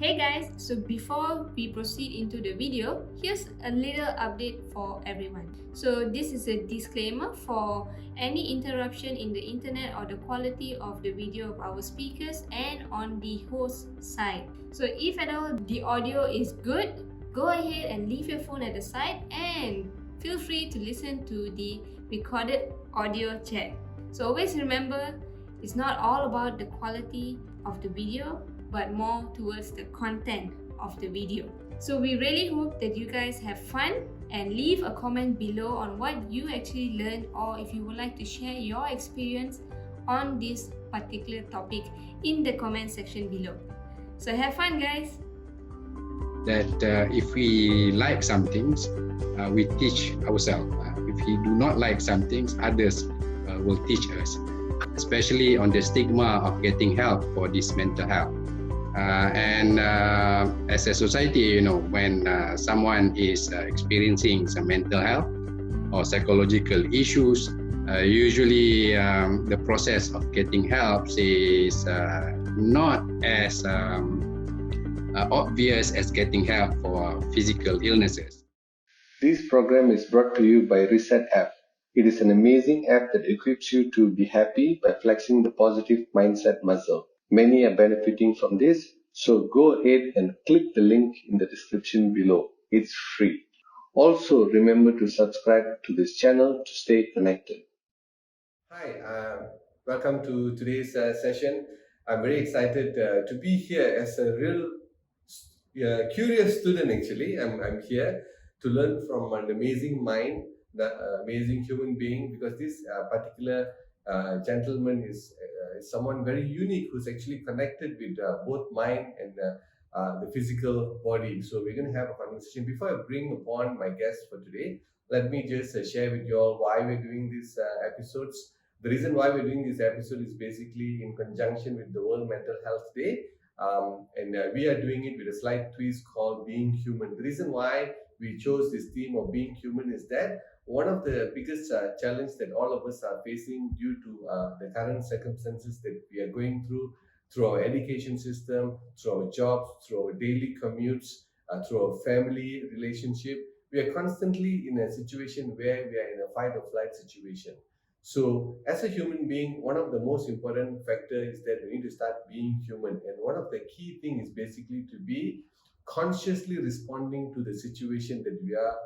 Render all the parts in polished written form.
Hey guys, so before we proceed into the video, here's a little update for everyone. So this is a disclaimer for any interruption in the internet or the quality of the video of our speakers and on the host side. So if at all the audio is good, go ahead and leave your phone at the side and feel free to listen to the recorded audio chat. So always remember, it's not all about the quality of the video, but more towards the content of the video. So we really hope that you guys have fun and leave a comment below on what you actually learned, or if you would like to share your experience on this particular topic in the comment section below. So have fun, guys. That if we like some things, we teach ourselves. If we do not like some things, others will teach us, especially on the stigma of getting help for this mental health. As a society, when someone is experiencing some mental health or psychological issues, usually the process of getting help is not as obvious as getting help for physical illnesses. This program is brought to you by Reset app. It is an amazing app that equips you to be happy by flexing the positive mindset muscle. Many are benefiting from this, so go ahead and click the link in the description below. It's free. Also, remember to subscribe to this channel to stay connected. Hi, welcome to today's session. I'm very excited to be here as a real curious student. Actually, I'm here to learn from an amazing mind, the amazing human being, because this particular gentleman is someone very unique who's actually connected with both mind and the physical body. So we're going to have a conversation. Before I bring upon my guest for today, let me just share with you all why we're doing these episodes. The reason why we're doing this episode is basically in conjunction with the World Mental Health Day. We are doing it with a slight twist called Being Human. The reason why we chose this theme of being human is that one of the biggest challenges that all of us are facing due to the current circumstances that we are going through our education system, through our jobs, through our daily commutes, through our family relationship, we are constantly in a situation where we are in a fight or flight situation. So as a human being, one of the most important factors is that we need to start being human. And one of the key things is basically to be consciously responding to the situation that we are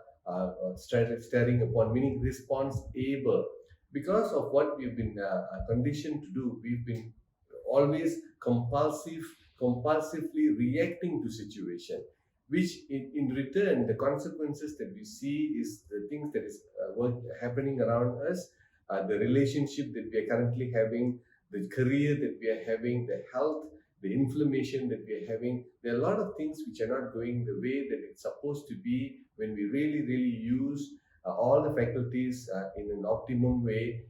staring upon, meaning response able. Because of what we've been conditioned to do, we've been always compulsively reacting to situation, which in return, the consequences that we see is the things that is happening around us, the relationship that we are currently having, the career that we are having, the health, the inflammation that we are having. There are a lot of things which are not going the way that it's supposed to be when we really use all the faculties in an optimum way.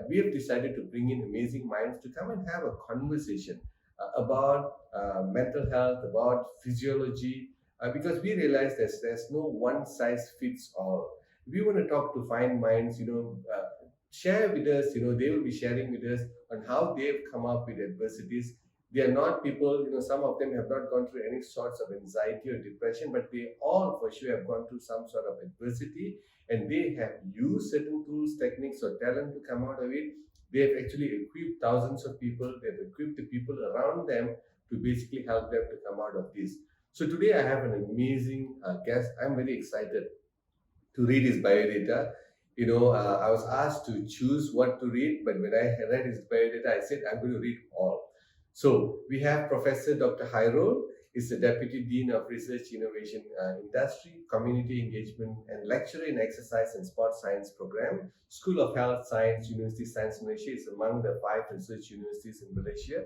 We have decided to bring in amazing minds to come and have a conversation about mental health, about physiology, because we realize there's no one size fits all. If we want to talk to fine minds, share with us, they will be sharing with us on how they've come up with adversities. They are not people, some of them have not gone through any sorts of anxiety or depression, but they all for sure have gone through some sort of adversity, and they have used certain tools, techniques, or talent to come out of it. They have actually equipped thousands of people, they have equipped the people around them to basically help them to come out of this. So today I have an amazing guest. I'm very excited to read his biodata. I was asked to choose what to read, but when I read his biodata, I said I'm going to read all. So we have Professor Dr. Hairul, is the Deputy Dean of Research Innovation Industry, Community Engagement, and lecturer in Exercise and Sports Science Program, School of Health Science, University of Science Malaysia. Is among the 5 research universities in Malaysia.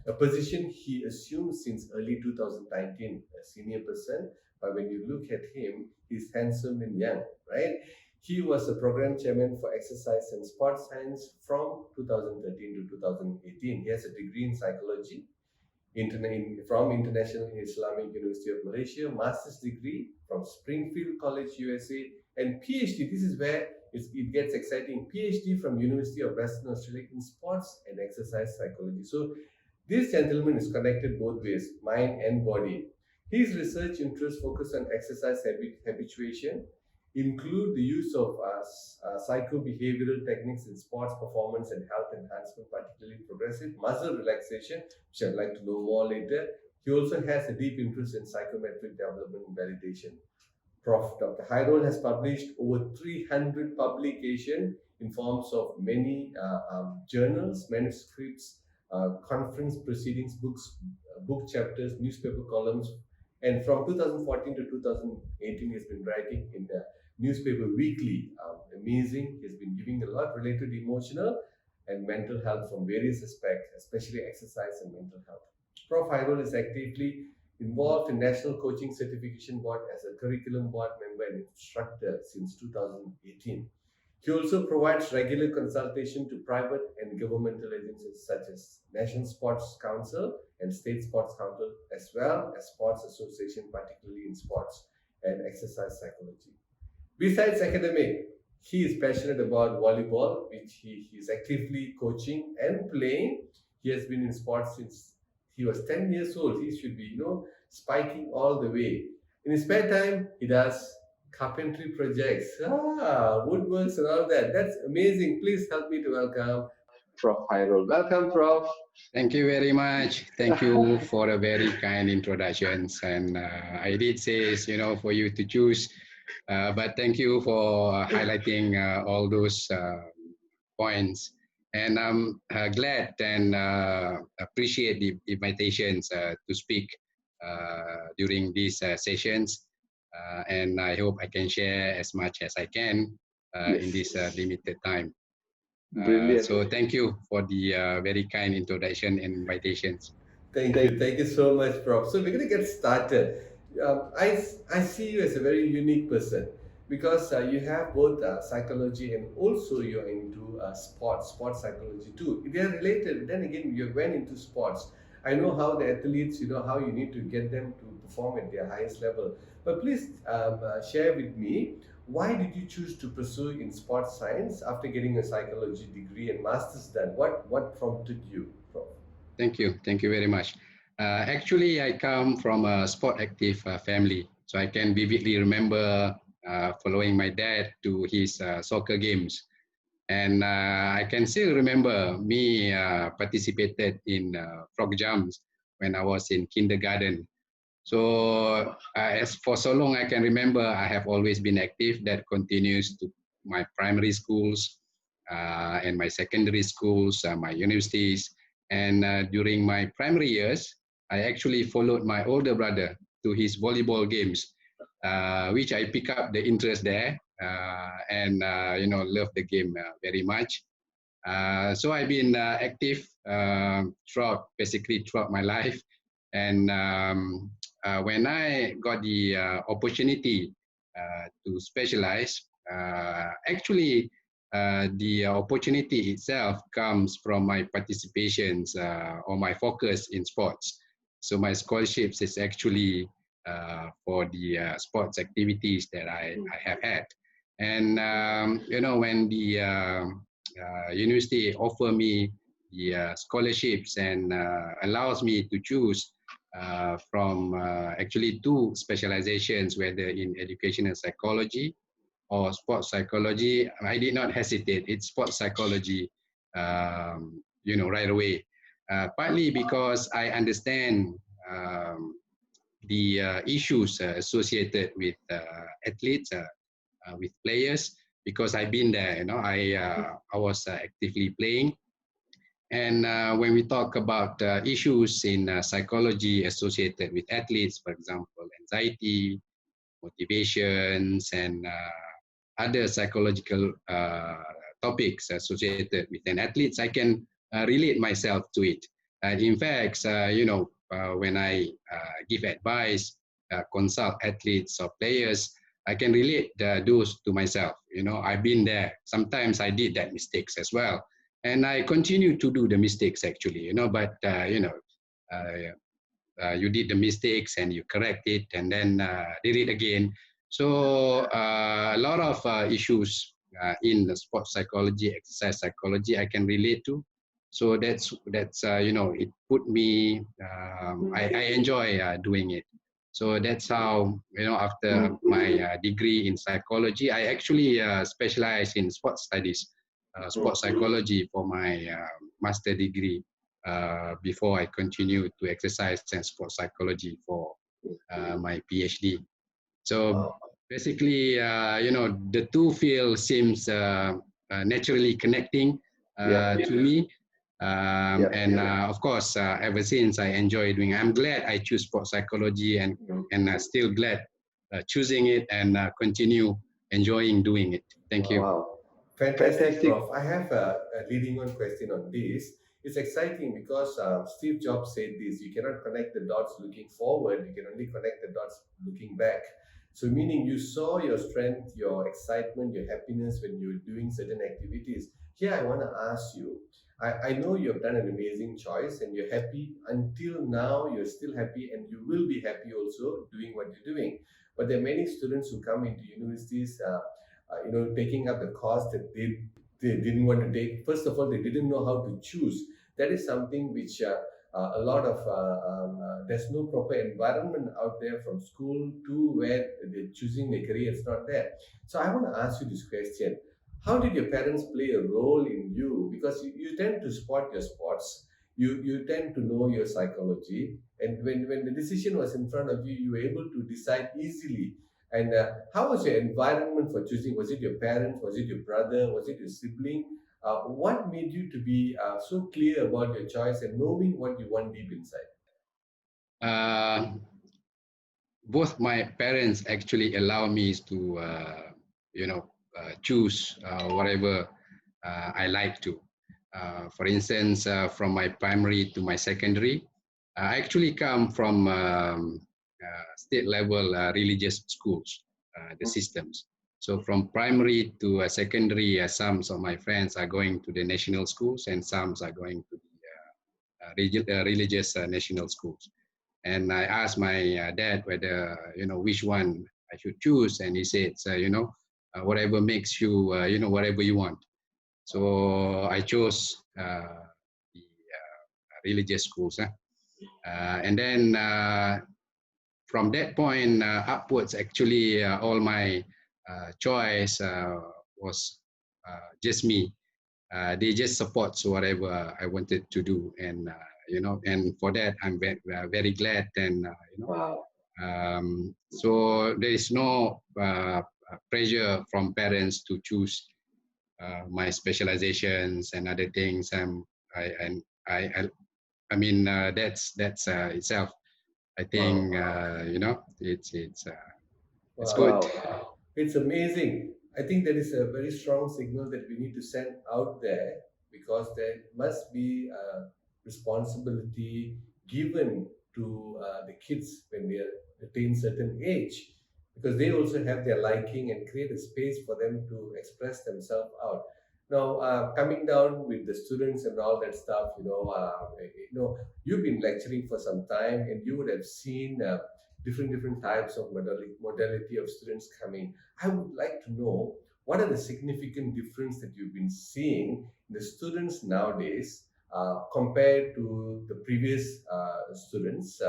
A position he assumed since early 2019, a senior person. But when you look at him, he's handsome and young, right? He was a program chairman for exercise and sports science from 2013 to 2018. He has a degree in psychology from International Islamic University of Malaysia, master's degree from Springfield College, USA, and PhD. This is where it gets exciting. PhD from University of Western Australia in sports and exercise psychology. So This gentleman is connected both ways, mind and body. His research interests focus on exercise habituation, include the use of psychobehavioral techniques in sports performance and health enhancement, particularly progressive muscle relaxation, which I'd like to know more later. He also has a deep interest in psychometric development and validation. Prof. Dr. Hairul has published over 300 publications in forms of many journals, manuscripts, conference proceedings, books, book chapters, newspaper columns, and from 2014 to 2018, he has been writing in the newspaper weekly. Amazing. He has been giving a lot related to emotional and mental health from various aspects, especially exercise and mental health. Prof. Hairul is actively involved in National Coaching Certification Board as a curriculum board member and instructor since 2018. He also provides regular consultation to private and governmental agencies such as National Sports Council and State Sports Council, as well as sports association, particularly in sports and exercise psychology. Besides academic, he is passionate about volleyball, which he is actively coaching and playing. He has been in sports since he was 10 years old. He should be, spiking all the way. In his spare time, he does carpentry projects, woodworks and all that. That's amazing. Please help me to welcome Prof. Hairul. Welcome, Prof. Thank you very much. Thank you for a very kind introductions. And I did say, for you to choose, but thank you for highlighting all those points. And I'm glad and appreciate the invitations to speak during these sessions. And I hope I can share as much as I can in this limited time. Brilliant. So thank you for the very kind introduction and invitations. Thank you so much, Prof. So we're going to get started. I see you as a very unique person because you have both psychology and also you're into sports psychology too. They are related. Then again, you went into sports. I know how the athletes, how you need to get them to perform at their highest level. But please share with me, why did you choose to pursue in sports science after getting a psychology degree and master's done? What prompted you, Prof? Thank you very much. Actually, I come from a sport active family, so I can vividly remember following my dad to his soccer games. And I can still remember me participated in frog jumps when I was in kindergarten. So as for so long I can remember, I have always been active. That continues to my primary schools and my secondary schools, my universities. And during my primary years, I actually followed my older brother to his volleyball games, which I pick up the interest there and love the game very much. So I've been active basically throughout my life. And when I got the opportunity to specialize, actually the opportunity itself comes from my participations or my focus in sports. So my scholarships is actually for the sports activities that I have had. And when the university offer me the scholarships and allows me to choose from actually two specializations, whether in educational psychology or sports psychology, I did not hesitate. It's sports psychology, right away. Partly because I understand the issues associated with athletes, with players, because I've been there. I was actively playing. And when we talk about issues in psychology associated with athletes, for example, anxiety, motivations, and other psychological topics associated with an athletes, I can relate myself to it. In fact, when I give advice, consult athletes or players, I can relate those to myself. I've been there. Sometimes I did that mistakes as well. And I continue to do the mistakes actually, but you did the mistakes and you correct it and then did it again. So a lot of issues in the sports psychology, exercise psychology, I can relate to. So that's it put me. I enjoy doing it. So that's how after my degree in psychology, I actually specialize in sports studies, sports psychology for my master degree. Before I continue to exercise and sports psychology for my PhD. So basically, the two fields seems naturally connecting to me. And of course, ever since I enjoy doing, I'm glad I choose sports psychology and still glad choosing it and continue enjoying doing it. Thank you. Wow. Fantastic, Fantastic. Prof. I have a leading on question on this. It's exciting because Steve Jobs said this: you cannot connect the dots looking forward; you can only connect the dots looking back. So, meaning you saw your strength, your excitement, your happiness when you're doing certain activities. Here, I want to ask you. I know you have done an amazing choice and you're happy until now. You're still happy, and you will be happy also doing what you're doing. But there are many students who come into universities. Taking up the course that they didn't want to take. First of all, they didn't know how to choose. That is something which a lot of there's no proper environment out there from school to where they're choosing their career. It's not there. So I want to ask you this question: how did your parents play a role in you? Because you tend to spot your spots. You tend to know your psychology, and when the decision was in front of you, you were able to decide easily. And how was your environment for choosing? Was it your parents? Was it your brother? Was it your sibling? What made you to be so clear about your choice and knowing what you want deep inside? Uh, Both my parents actually allow me to, choose whatever I like to. For instance, from my primary to my secondary, I actually come from state level religious schools, the systems. So from primary to secondary, some of my friends are going to the national schools and some are going to the religious national schools. And I asked my dad whether, which one I should choose. And he said, whatever makes you, whatever you want. So I chose the religious schools. And then from that point upwards, actually, all my choice was just me. They just support whatever I wanted to do. And for that, I'm very glad. And, Wow. so there is no pressure from parents to choose my specializations and other things. I mean, that's itself. I think it's good. Wow. It's amazing. I think that is a very strong signal that we need to send out there, because there must be a responsibility given to the kids when they attain certain age, because they also have their liking, and create a space for them to express themselves out. Now, coming down with the students and all that stuff, you've been lecturing for some time, and you would have seen different types of modality of students coming. I would like to know what are the significant difference that you've been seeing in the students nowadays compared to the previous students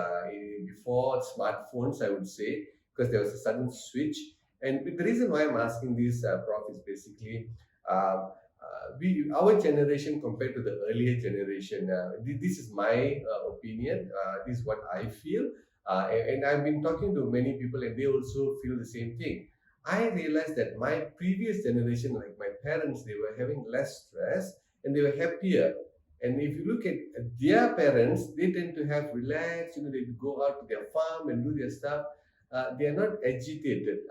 before smartphones, I would say, because there was a sudden switch. And the reason why I'm asking this, Prof, is basically our generation compared to the earlier generation. This is my opinion. This is what I feel. And I've been talking to many people, and they also feel the same thing. I realized that my previous generation, like my parents, they were having less stress and they were happier. And if you look at their parents, they tend to have relaxed, they go out to their farm and do their stuff. They are not agitated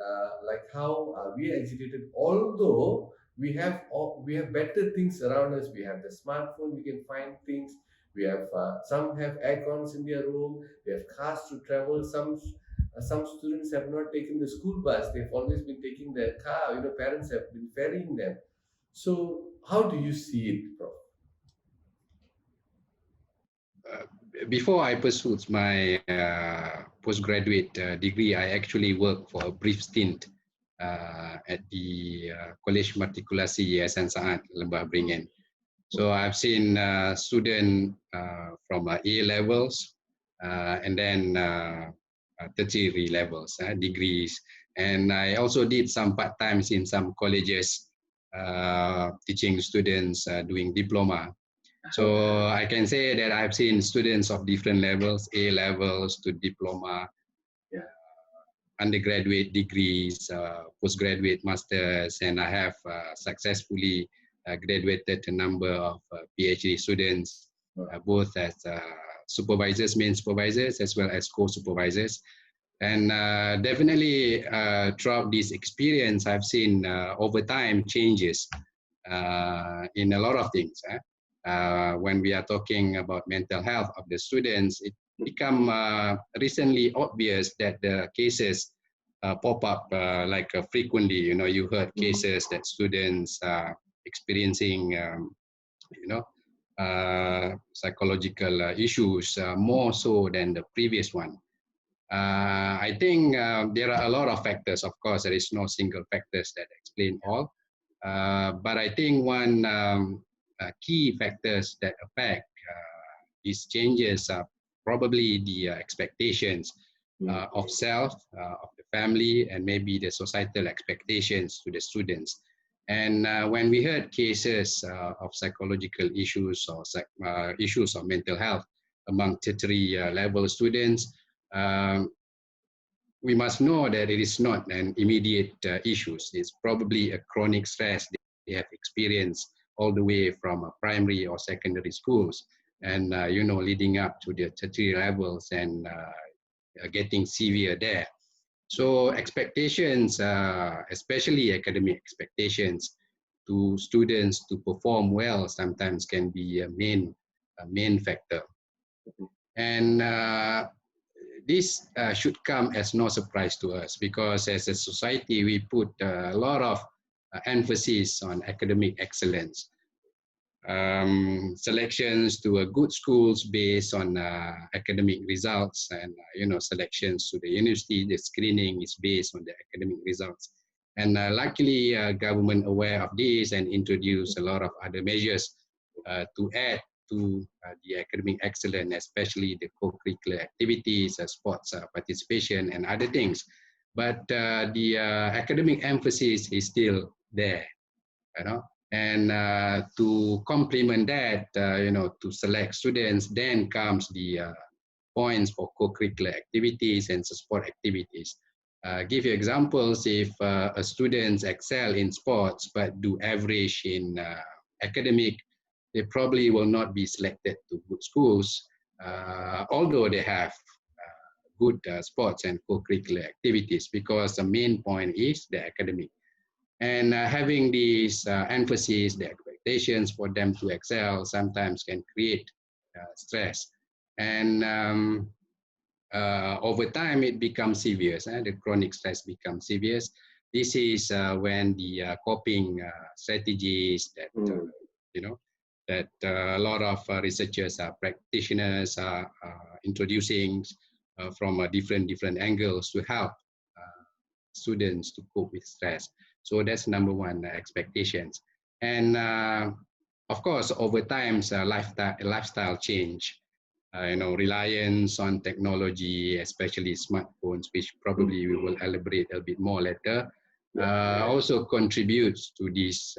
like how we are agitated. Although we have better things around us, we have the smartphone, we can find things. We have some have aircons in their room. They have cars to travel. Some students have not taken the school bus. They've always been taking their car. Parents have been ferrying them. So how do you see it, Prof? Before I pursued my postgraduate degree, I actually worked for a brief stint at the College Matrikulasi Yayasan Saat Lembah Beringin. So I've seen students from A levels and then tertiary levels, degrees. And I also did some part-times in some colleges teaching students doing diploma. So I can say that I've seen students of different levels, A levels to diploma, undergraduate degrees, postgraduate masters, and I have successfully graduated a number of PhD students, both as supervisors, main supervisors, as well as co-supervisors. And definitely throughout this experience, I've seen over time changes in a lot of things. When we are talking about mental health of the students, it become recently obvious that the cases pop up frequently. You know, you heard cases that students are experiencing, psychological issues more so than the previous one. I think there are a lot of factors. Of course, there is no single factors that explain all. But I think one key factors that affect these changes are probably the expectations of self, of the family, and maybe the societal expectations to the students. And when we heard cases of psychological issues or issues of mental health among tertiary level students, um, we must know that it is not an immediate issue. It's probably a chronic stress they have experienced all the way from primary or secondary schools, and leading up to the tertiary levels and getting severe there. So expectations, especially academic expectations, to students to perform well sometimes can be a main factor. And this should come as no surprise to us, because as a society, we put a lot of emphasis on academic excellence. Selections to a good schools based on academic results, and selections to the university, the screening is based on the academic results. And luckily, government aware of this and introduce a lot of other measures to add to the academic excellence, especially the co-curricular activities, sports participation, and other things. But the academic emphasis is still there, and to complement that, to select students, then comes the points for co-curricular activities and support activities. Give you examples. If a student excel in sports but do average in academic, they probably will not be selected to good schools, although they have good sports and co-curricular activities, because the main point is the academic. And having these emphasis, the expectations for them to excel sometimes can create stress. And over time, it becomes severe. The chronic stress becomes severe. This is when the coping strategies that, that a lot of researchers, practitioners are introducing from different angles to help students to cope with stress. So that's number one, expectations. And of course, over time, lifestyle change. Reliance on technology, especially smartphones, which probably we will elaborate a bit more later, also contributes to this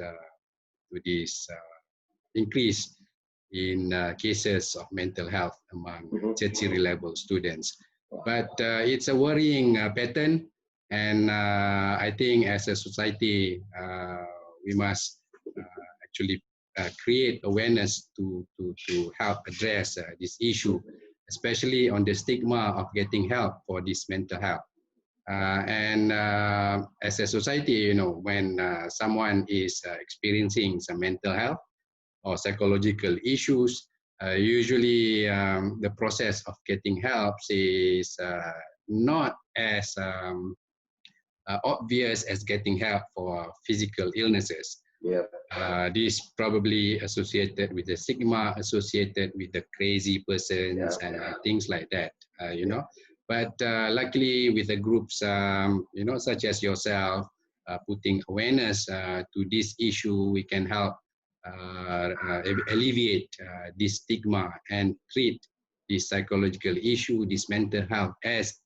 increase in cases of mental health among tertiary level students. But it's a worrying pattern, and I think as a society, we must actually create awareness to help address this issue, especially on the stigma of getting help for this mental health. And as a society, when someone is experiencing some mental health or psychological issues, usually the process of getting help is not as obvious as getting help for physical illnesses. This probably associated with the stigma associated with the crazy persons and things like that, But luckily, with the groups, such as yourself, putting awareness to this issue, we can help alleviate this stigma and treat this psychological issue, this mental health as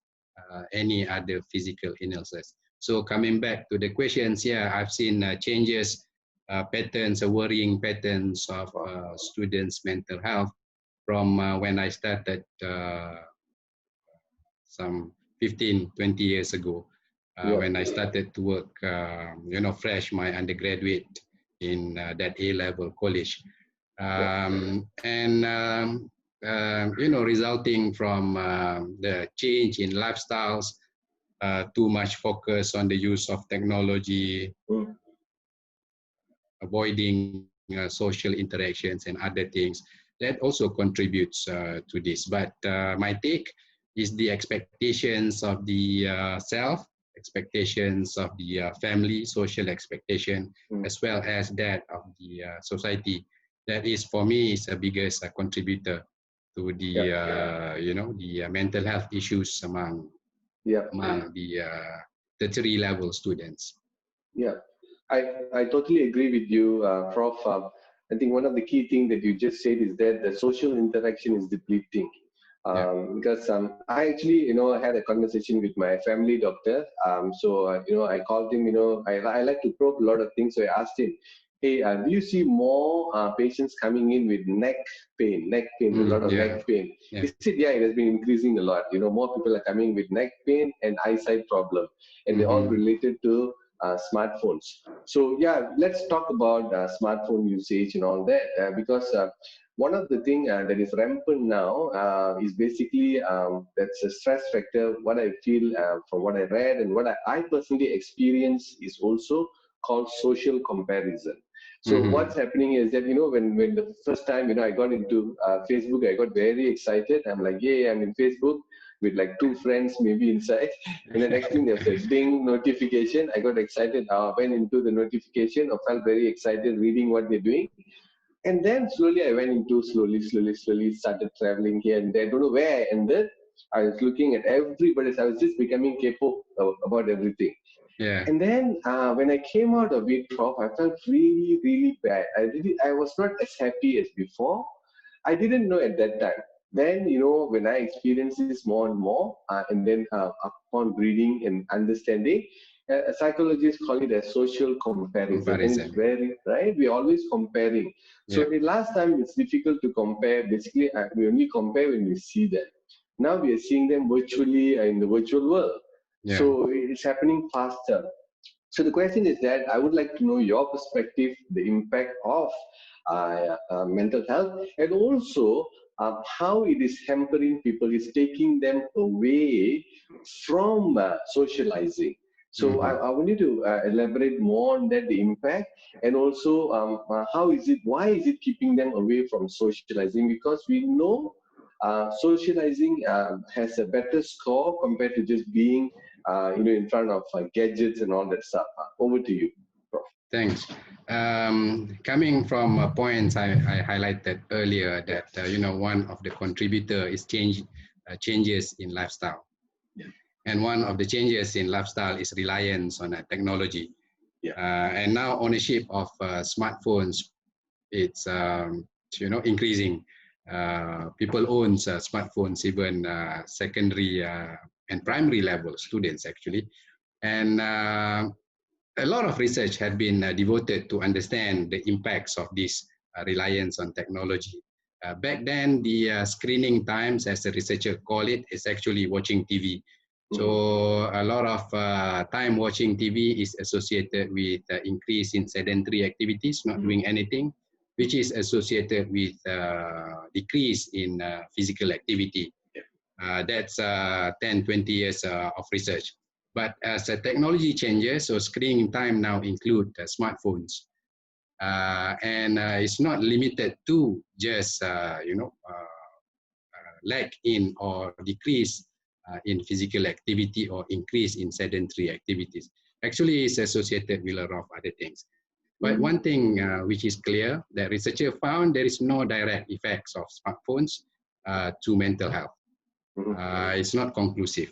any other physical illnesses. So coming back to the questions, yeah, I've seen changes, patterns, worrying patterns of students' mental health from when I started some 15, 20 years ago, when I started to work, fresh, my undergraduate in that A-level college. Resulting from the change in lifestyles, too much focus on the use of technology, avoiding social interactions and other things, that also contributes to this. But my take is the expectations of the self, expectations of the family, social expectation, as well as that of the society. That is, for me, is the biggest contributor to the the mental health issues among the tertiary level students. Yeah, I totally agree with you, Prof. I think one of the key things that you just said is that the social interaction is depleting. Because I actually, had a conversation with my family doctor. I called him, I like to probe a lot of things. So I asked him, hey, do you see more patients coming in with neck pain, a lot of neck pain? Yeah. He said, yeah, it has been increasing a lot. More people are coming with neck pain and eyesight problem, and they're all related to smartphones. So yeah, let's talk about smartphone usage and all that, because one of the things that is rampant now is basically that's a stress factor. What I feel from what I read and what I personally experience is also called social comparison. So what's happening is that, when the first time, I got into Facebook, I got very excited. I'm like, yeah, I'm in Facebook with like 2 friends maybe inside. And the next thing, there's a ding notification. I got excited. I went into the notification. I felt very excited reading what they're doing. And then slowly I went into slowly started traveling here and there. I don't know where I ended. I was looking at everybody. I was just becoming capable about everything. Yeah. And then when I came out of it, Prof, I felt really, really bad. I was not as happy as before. I didn't know at that time. Then, when I experienced this more and more, and then upon reading and understanding, psychologists call it a social comparison. And it's very, right? We're always comparing. So the last time it's difficult to compare. Basically, we only compare when we see them. Now we are seeing them virtually in the virtual world. Yeah. So it's happening faster. So the question is that I would like to know your perspective, the impact of mental health, and also how it is hampering people, is taking them away from socializing. So I want you to elaborate more on that, the impact, and also why is it keeping them away from socializing? Because we know socializing has a better score compared to just being in front of gadgets and all that stuff. Over to you, Prof. Thanks. Coming from points I highlighted earlier, that one of the contributor is changes in lifestyle. Yeah. And one of the changes in lifestyle is reliance on technology. Yeah. And now ownership of smartphones, it's increasing. People own smartphones, even secondary and primary level students actually. And a lot of research had been devoted to understand the impacts of this reliance on technology. Back then, the screening times, as the researcher call it, is actually watching TV. So a lot of time watching TV is associated with increase in sedentary activities, not doing anything, which is associated with decrease in physical activity. That's 10, 20 years of research. But as the technology changes, so screening time now include smartphones. And it's not limited to just, lack in or decrease in physical activity or increase in sedentary activities. Actually, it's associated with a lot of other things. But one thing which is clear, that researcher found there is no direct effects of smartphones to mental health. It's not conclusive.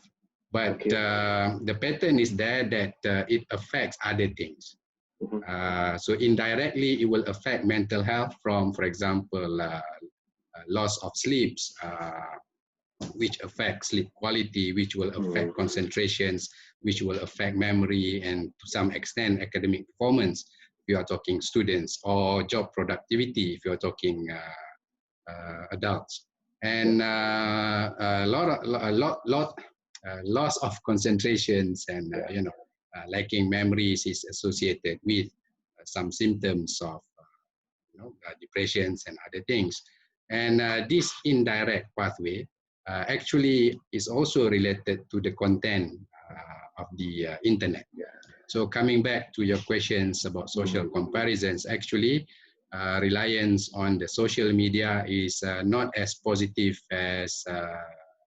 But the pattern is there that it affects other things. So indirectly, it will affect mental health from, for example, loss of sleeps, which affect sleep quality, which will affect concentrations, which will affect memory, and to some extent academic performance if you are talking students, or job productivity if you are talking adults. And loss of concentrations and lacking memories is associated with some symptoms of depressions and other things. And this indirect pathway actually is also related to the content of the internet. So coming back to your questions about social comparisons, actually reliance on the social media is not as positive as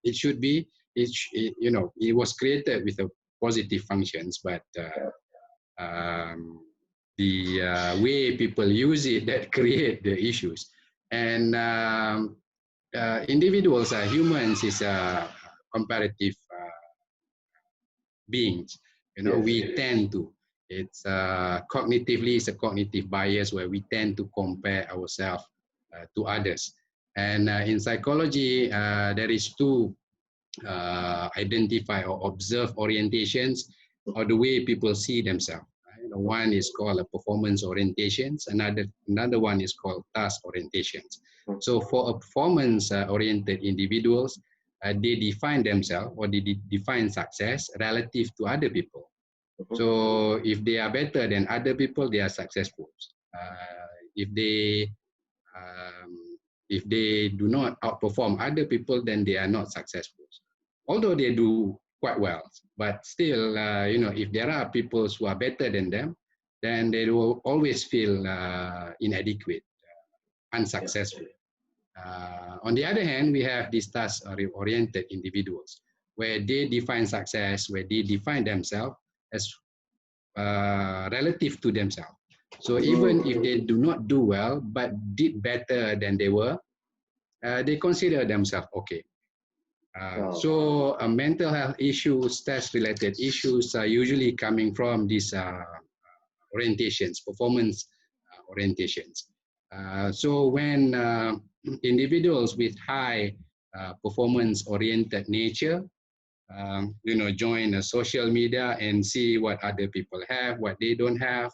it should be. It was created with a positive functions, but the way people use it that create the issues. And individuals, humans, is comparative beings. We tend to. It's cognitively, it's a cognitive bias where we tend to compare ourselves to others. And in psychology, there is two identify or observe orientations or the way people see themselves. One is called a performance orientations, another one is called task orientations. So for a performance oriented individuals, they define themselves or they define success relative to other people. So if they are better than other people, they are successful. If they do not outperform other people, then they are not successful. Although they do quite well, but still, if there are people who are better than them, then they will always feel inadequate, unsuccessful. On the other hand, we have these task-oriented individuals, where they define success, where they define themselves as relative to themselves. So even if they do not do well, but did better than they were, they consider themselves okay. So mental health issues, stress-related issues are usually coming from these orientations, performance orientations. So when individuals with high performance-oriented nature, join a social media and see what other people have, what they don't have,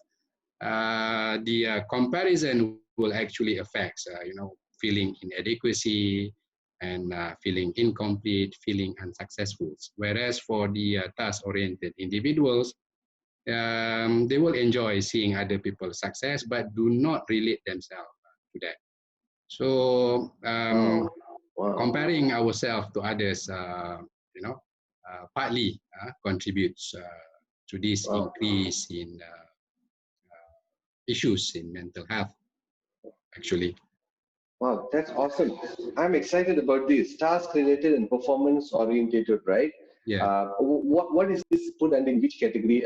the comparison will actually affect, feeling inadequacy and feeling incomplete, feeling unsuccessful. Whereas for the task-oriented individuals, they will enjoy seeing other people's success, but do not relate themselves to that. So comparing ourselves to others, partly contributes to this increase in issues in mental health, actually. Wow, that's awesome. I'm excited about this. Task-related and performance-orientated, right? Yeah. What is this put under which category?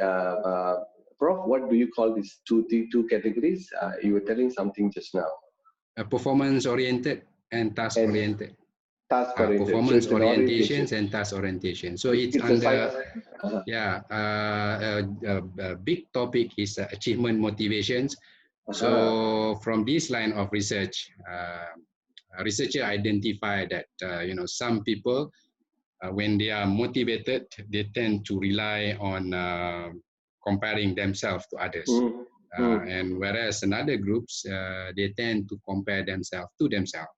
Prof, what do you call these two categories? You were telling something just now. Performance-oriented and task-oriented. Task-oriented. Performance So orientations and task orientation. So it's under, a big topic is achievement motivations. So from this line of research, a researcher identified that some people, when they are motivated, they tend to rely on comparing themselves to others. And whereas in other groups, they tend to compare themselves to themselves.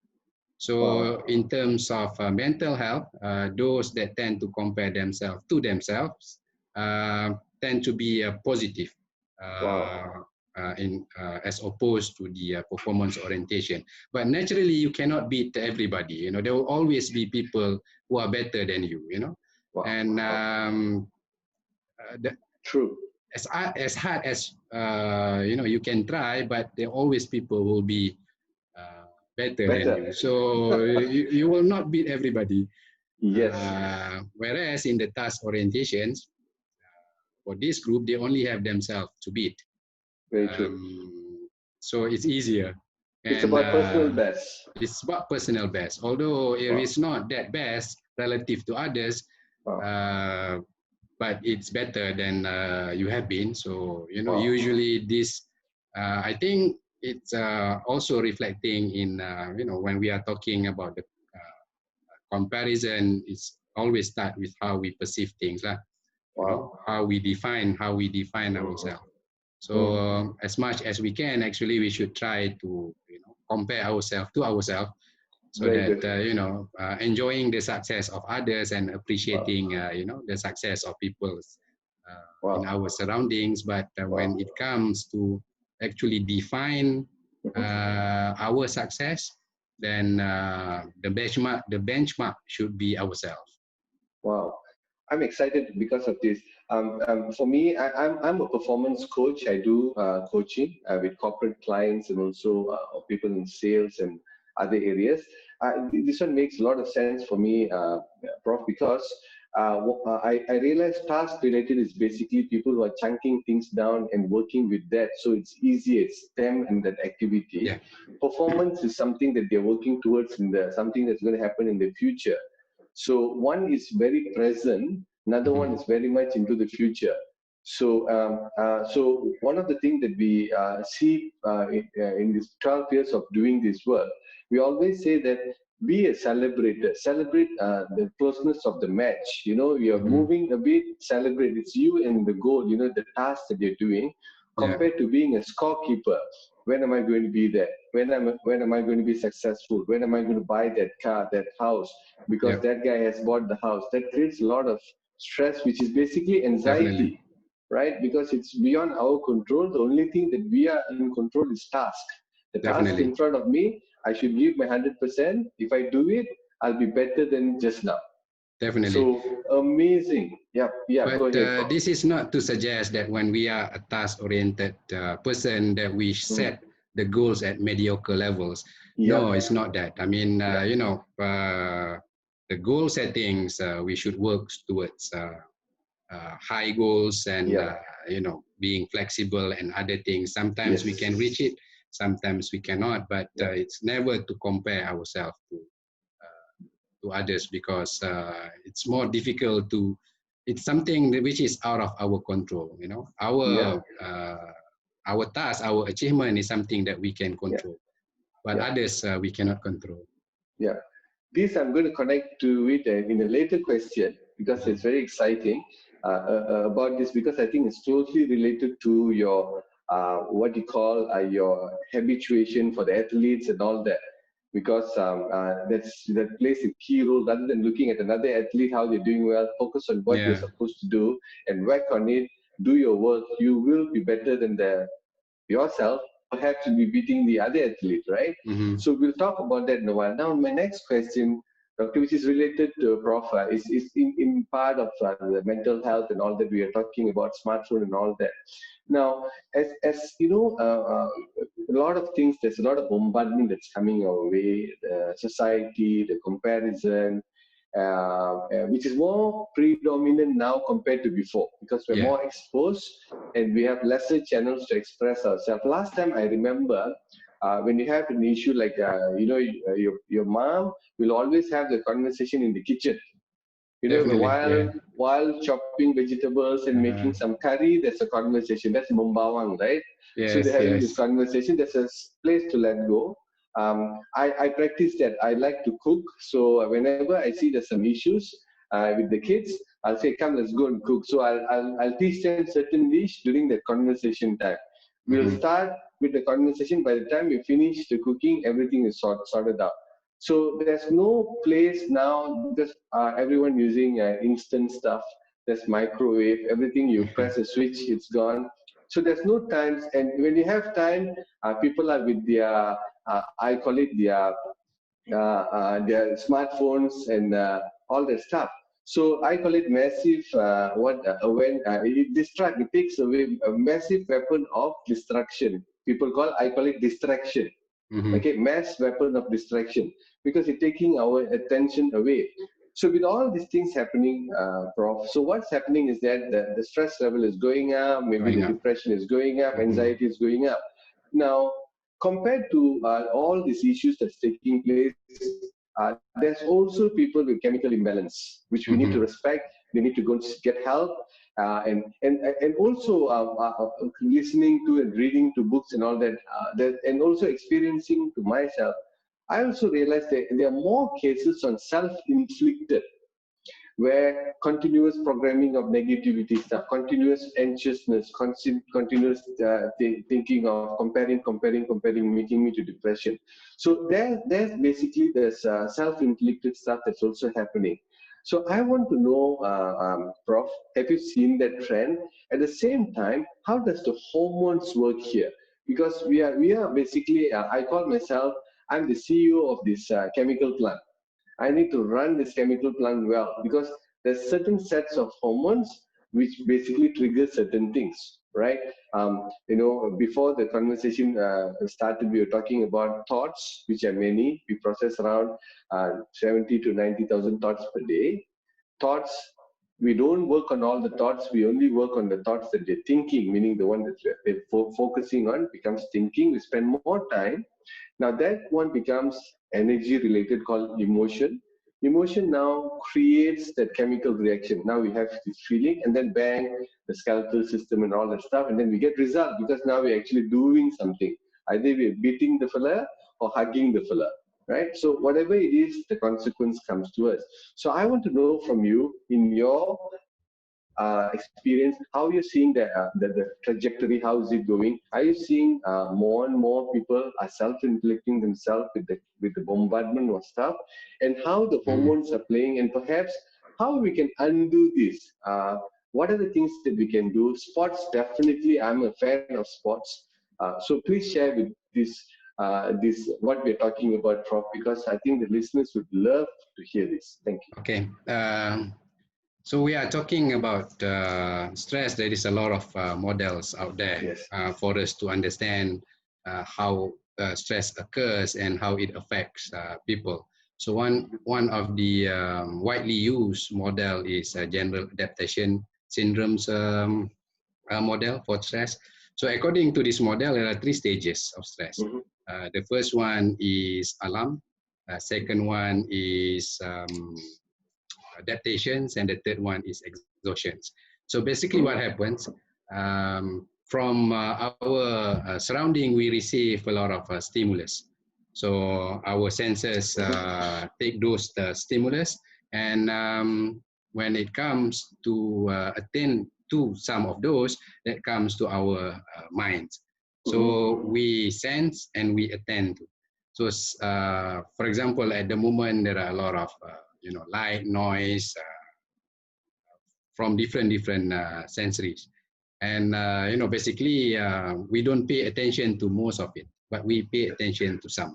So in terms of mental health, those that tend to compare themselves to themselves tend to be positive as opposed to the performance orientation. But naturally, you cannot beat everybody. There will always be people who are better than you. And true. As hard as you can try, but there always people will be better than you. So you will not beat everybody. Yes. Whereas in the task orientations, for this group, they only have themselves to beat. Very true. So it's easier. It's about personal best. It's about personal best. Although it is not that best relative to others, but it's better than you have been. So, Wow. usually this, I think it's also reflecting in, when we are talking about the comparison, it's always start with how we perceive things, lah. Wow. How we define Mhm. ourselves. So Mhm. as much as we can, actually, we should try to, compare ourselves to ourselves, so Very that good. enjoying the success of others and Wow. appreciating the success of people in Wow. our surroundings. But when Wow. it comes to actually define Mhm. our success, then the benchmark should be ourselves. Wow. I'm excited because of this. For me, I'm a performance coach. I do coaching with corporate clients and also people in sales and other areas. This one makes a lot of sense for me, Prof, because I realize task related is basically people who are chunking things down and working with that. So it's easier, it's them and that activity. Yeah, Performance is something that they're working towards in the something that's going to happen in the future. So one is very present, another one is mhm. very much into the future. So one of the things that we see in these 12 years of doing this work, we always say that be a celebrator, celebrate the closeness of the match. You're Mhm. moving a bit, celebrate. It's you and the goal, the task that you're doing, Yeah, compared to being a scorekeeper. When am I going to be there? When am I going to be successful? When am I going to buy that car, that house? Because yeah, that guy has bought the house. That creates a lot of stress, which is basically definitely, anxiety, right? Because it's beyond our control. The only thing that we are in control is task. The task definitely, in front of me, I should give my 100%. If I do it, I'll be better than just now. definitely. So amazing. Yeah, yeah. Go But ahead, Prof. this is not to suggest that when we are a task-oriented person that we Mm. set the goals at mediocre levels. No, Yep. it's not that. I mean, Yep. the goal settings, we should work towards high goals and, Yep. being flexible and other things. Sometimes we can reach Yes. it, sometimes we cannot, but Yep. it's never to compare ourselves to others, because it's more difficult to, it's something which is out of our control. Yep. Our task, our achievement is something that we can Yep. control, but Yep. others we cannot control. Yeah. This I'm going to connect to it in a later question because Mhm. it's very exciting about this because I think it's closely related to your what you call your habituation for the athletes and all that. Because that plays a key role rather than looking at another athlete how they're doing well. Focus on what you're Yeah. supposed to do and work on it. Do your work. You will be better than the yourself, perhaps you'll be beating the other athlete, right? Hmm. So we'll talk about that in a while. Now, my next question, Doctor, which is related to Prof, is in part of the mental health and all that we are talking about, smartphone and all that. Now, as you know, a lot of things, there's a lot of bombardment that's coming our way, the society, the comparison, which is more predominant now compared to before because we're Yeah. more exposed and we have lesser channels to express ourselves. Last time I remember when you have an issue like, your mom will always have the conversation in the kitchen. Definitely. Yeah. While chopping vegetables and making Uh, some curry, there's a conversation. That's Mumbawang, right? So they're yes. having this Yes. conversation. There's a place to let go. I practice that. I like to cook. So whenever I see there's some issues with the kids, I'll say, come, let's go and cook. So I'll teach them certain dish during the conversation time. We'll Hmm. start with the conversation. By the time we finish the cooking, everything is sorted out. So there's no place now because everyone using instant stuff. There's microwave, everything you press a switch, it's gone. So there's no times, and when you have time, people are with their, I call it their smartphones and all that stuff. So I call it massive. When it takes away a massive weapon of destruction. People call I call it distraction. Hmm. Okay, mass weapon of distraction because it's taking our attention away. So with all these things happening, Prof, so what's happening is that the stress level is going up, maybe Going the up. depression is going up, Hmm. anxiety is going up. Now, compared to all these issues that's taking place, there's also people with chemical imbalance, which we need to Hmm. respect. they need to go and get help, and also listening to and reading to books and all that, and also experiencing to myself. I also realized that there are more cases on self-inflicted, where continuous programming of negativity stuff, continuous anxiousness, continuous thinking of comparing, making me to depression. So there's basically this self-inflicted stuff that's also happening. So I want to know, Prof, have you seen that trend? At the same time, how does the hormones work here? Because we are basically, I call myself, I'm the CEO of this chemical plant. I need to run this chemical plant well, because there's certain sets of hormones which basically trigger certain things, right? Before the conversation started, we were talking about thoughts, which are many. We process around 70 to 90,000 thoughts per day. Thoughts, we don't work on all the thoughts. We only work on the thoughts that they're thinking, meaning the one that they're focusing on becomes thinking. We spend more time. Now that one becomes energy related, called emotion. Emotion now creates that chemical reaction. Now we have this feeling, and then bang, the skeletal system and all that stuff, and then we get result, because now we're actually doing something. Either we're beating the fella or hugging the fella, right? So whatever it is, the consequence comes to us. So I want to know from you, in your experience, how you're seeing the trajectory, how is it going? Are you seeing more and more people are self-inflicting themselves with the bombardment of stuff, and how the hormones are playing, and perhaps how we can undo this? What are the things that we can do? Sports, definitely, I'm a fan of sports. So please share with this what we're talking about, Prof, because I think the listeners would love to hear this. Thank you. Okay. So we are talking about stress. There is a lot of models out there. Yes. For us to understand how stress occurs and how it affects people. So one of the widely used model is general adaptation syndromes model for stress. So according to this model, there are 3 stages of stress. The first one is alarm. Second one is adaptations, and the third one is exhaustions. So basically what happens, from our surrounding, we receive a lot of stimulus. So our senses take those stimulus, and when it comes to attend to some of those, that comes to our minds. So we sense and we attend to. So for example, at the moment, there are a lot of light, noise from different sensories, and basically we don't pay attention to most of it, but we pay attention to some.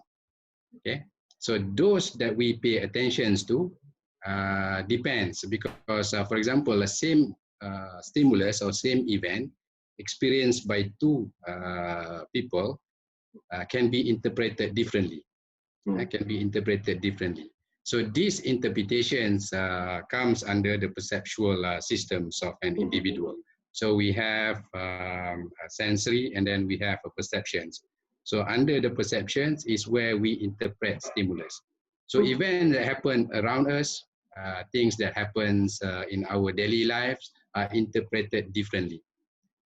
Okay, so those that we pay attention to depends, because for example, the same stimulus or same event experienced by 2 people can be interpreted differently. So these interpretations comes under the perceptual systems of an individual. So we have sensory, and then we have perceptions. So under the perceptions is where we interpret stimulus. So events that happen around us, things that happens in our daily lives are interpreted differently.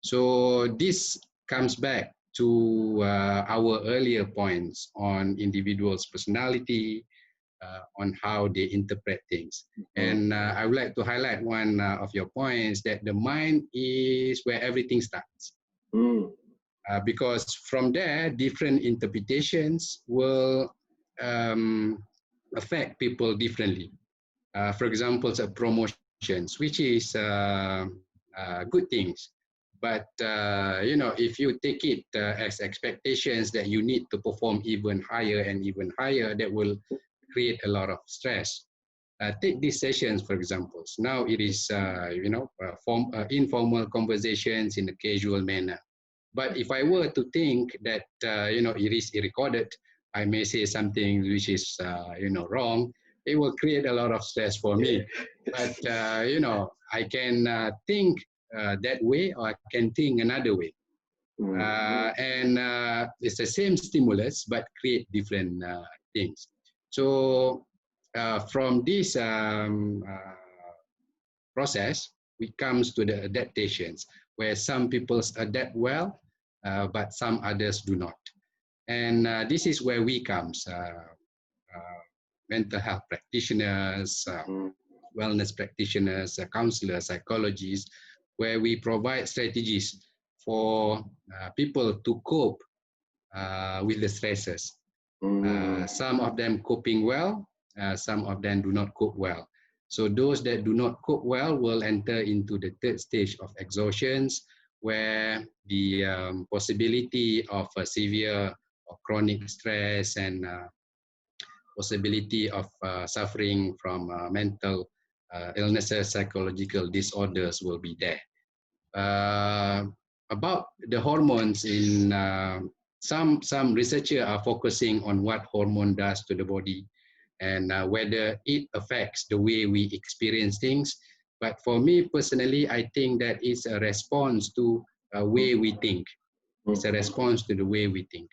So this comes back to our earlier points on individuals' personality, on how they interpret things. And I would like to highlight one of your points, that the mind is where everything starts. Because from there, different interpretations will affect people differently. For example, promotions, which is good things. But if you take it as expectations that you need to perform even higher and even higher, that will create a lot of stress. Take these sessions, for example. Now it is informal conversations in a casual manner. But if I were to think that it is recorded, I may say something which is wrong. It will create a lot of stress for me. But I can think that way, or I can think another way. And it's the same stimulus, but create different things. So from this process, we comes to the adaptations, where some people adapt well, but some others do not. And this is where we comes, mental health practitioners, wellness practitioners, counselors, psychologists, where we provide strategies for people to cope with the stresses. Some of them coping well, some of them do not cope well. So those that do not cope well will enter into the third stage of exhaustions, where the possibility of severe or chronic stress and possibility of suffering from mental illnesses, psychological disorders will be there. About the hormones, in some researchers are focusing on what hormone does to the body and whether it affects the way we experience things. But for me personally, I think that it's a response to the way we think. It's a response to the way we think.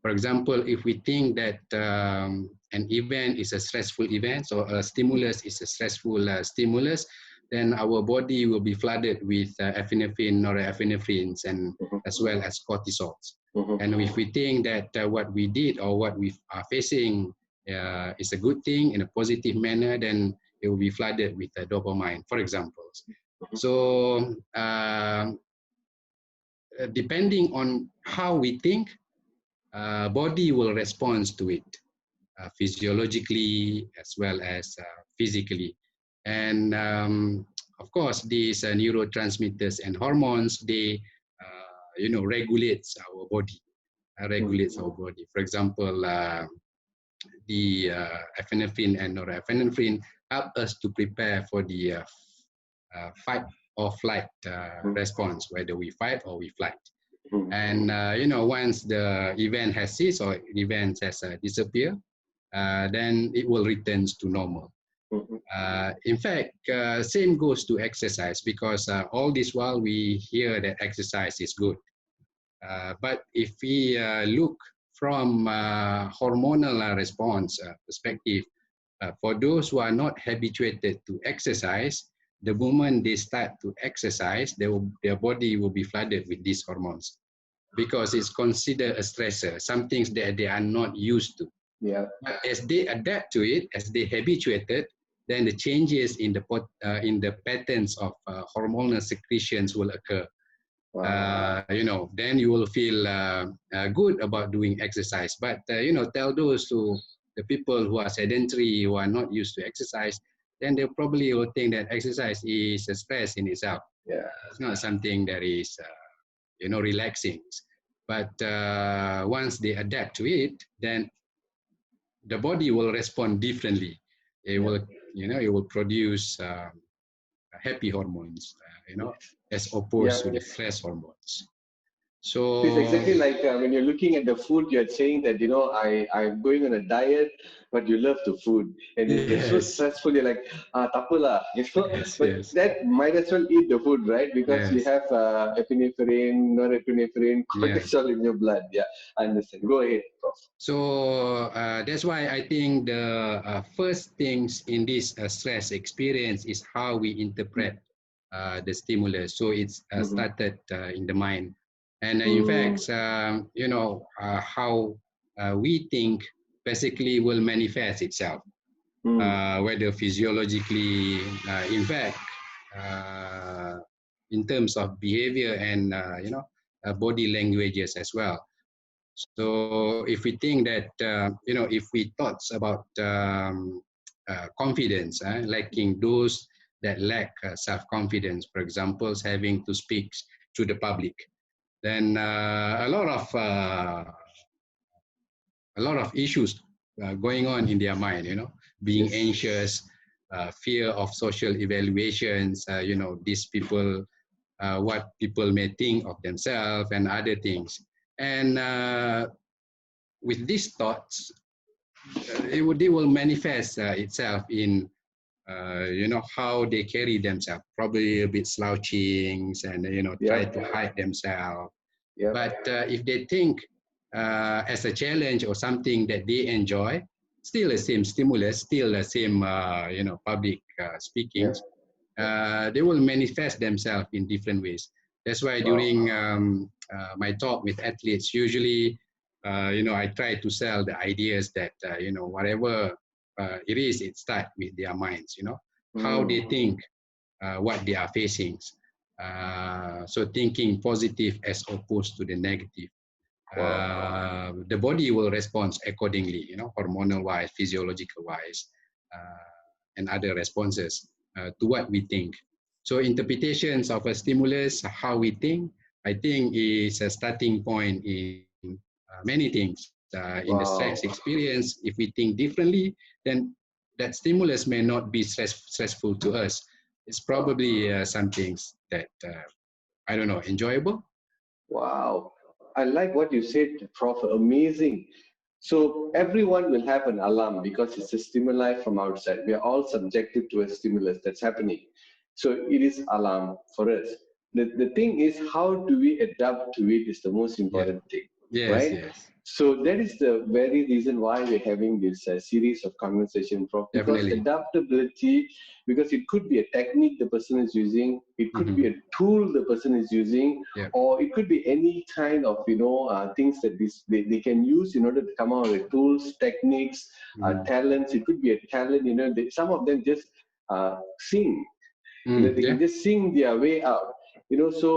For example, if we think that an event is a stressful event, so a stimulus is a stressful stimulus, then our body will be flooded with epinephrine, norepinephrines, and as well as cortisols. And if we think that what we did or what we are facing is a good thing in a positive manner, then it will be flooded with dopamine, for example. So depending on how we think, body will respond to it physiologically as well as physically. And of course, these neurotransmitters and hormones, they regulates our body, regulates our body. For example, the epinephrine and norepinephrine help us to prepare for the fight or flight response, whether we fight or we flight. And once the event has ceased or event has disappeared, then it will return to normal. In fact, same goes to exercise, because all this while we hear that exercise is good. But if we look from hormonal response perspective, for those who are not habituated to exercise, the moment they start to exercise, their body will be flooded with these hormones, because it's considered a stressor, some things that they are not used to. Yeah. But as they adapt to it, as they habituated, then the changes in the patterns of hormonal secretions will occur. Wow. Then you will feel good about doing exercise. But tell those to the people who are sedentary, who are not used to exercise, then they probably will think that exercise is a stress in itself. Yeah. It's not something that is relaxing. But once they adapt to it, then the body will respond differently. It will, it will produce happy hormones, as opposed to the stress hormones. So it's exactly like when you're looking at the food, you're saying that, I'm going on a diet, but you love the food. And it's so stressful, you're like, tapula, Yes, but yes. that might as well eat the food, right? Because you Yes. have epinephrine, norepinephrine, Yeah. cortisol in your blood. Yeah, I understand. Go ahead, Prof. So that's why I think the first things in this stress experience is how we interpret the stimulus. So it's started in the mind. And in fact, how we think basically will manifest itself, whether physiologically, in fact, in terms of behavior and, body languages as well. So if we think that, if we thoughts about confidence, lacking those that lack self-confidence, for example, having to speak to the public, then a lot of issues going on in their mind, being anxious, fear of social evaluations, these people, what people may think of themselves and other things. And with these thoughts, they will manifest itself in, how they carry themselves, probably a bit slouching and, try to hide themselves. But if they think as a challenge or something that they enjoy, still the same stimulus, still the same, public speaking, they will manifest themselves in different ways. That's why during my talk with athletes, usually, I try to sell the ideas that, whatever it is, it starts with their minds, how they think, what they are facing. So thinking positive as opposed to the negative. The body will respond accordingly, hormonal wise, physiological wise, and other responses to what we think. So interpretations of a stimulus, how we think, I think is a starting point in many things. In the stress experience, if we think differently, then that stimulus may not be stressful to us. It's probably some things that, I don't know, enjoyable. Wow. I like what you said, Prof. Amazing. So everyone will have an alarm because it's a stimuli from outside. We are all subjected to a stimulus that's happening. So it is alarm for us. The thing is, how do we adapt to it is the most Yeah. important thing, Yes, right? yes. So that is the very reason why we're having this series of conversation, Prof. Because Definitely. adaptability, because it could be a technique the person is using, it could be a tool the person is using, Yeah. or it could be any kind of things that they can use in order to come out with tools, techniques, talents. It could be a talent. Some of them just sing. They can Yeah. just sing their way out. So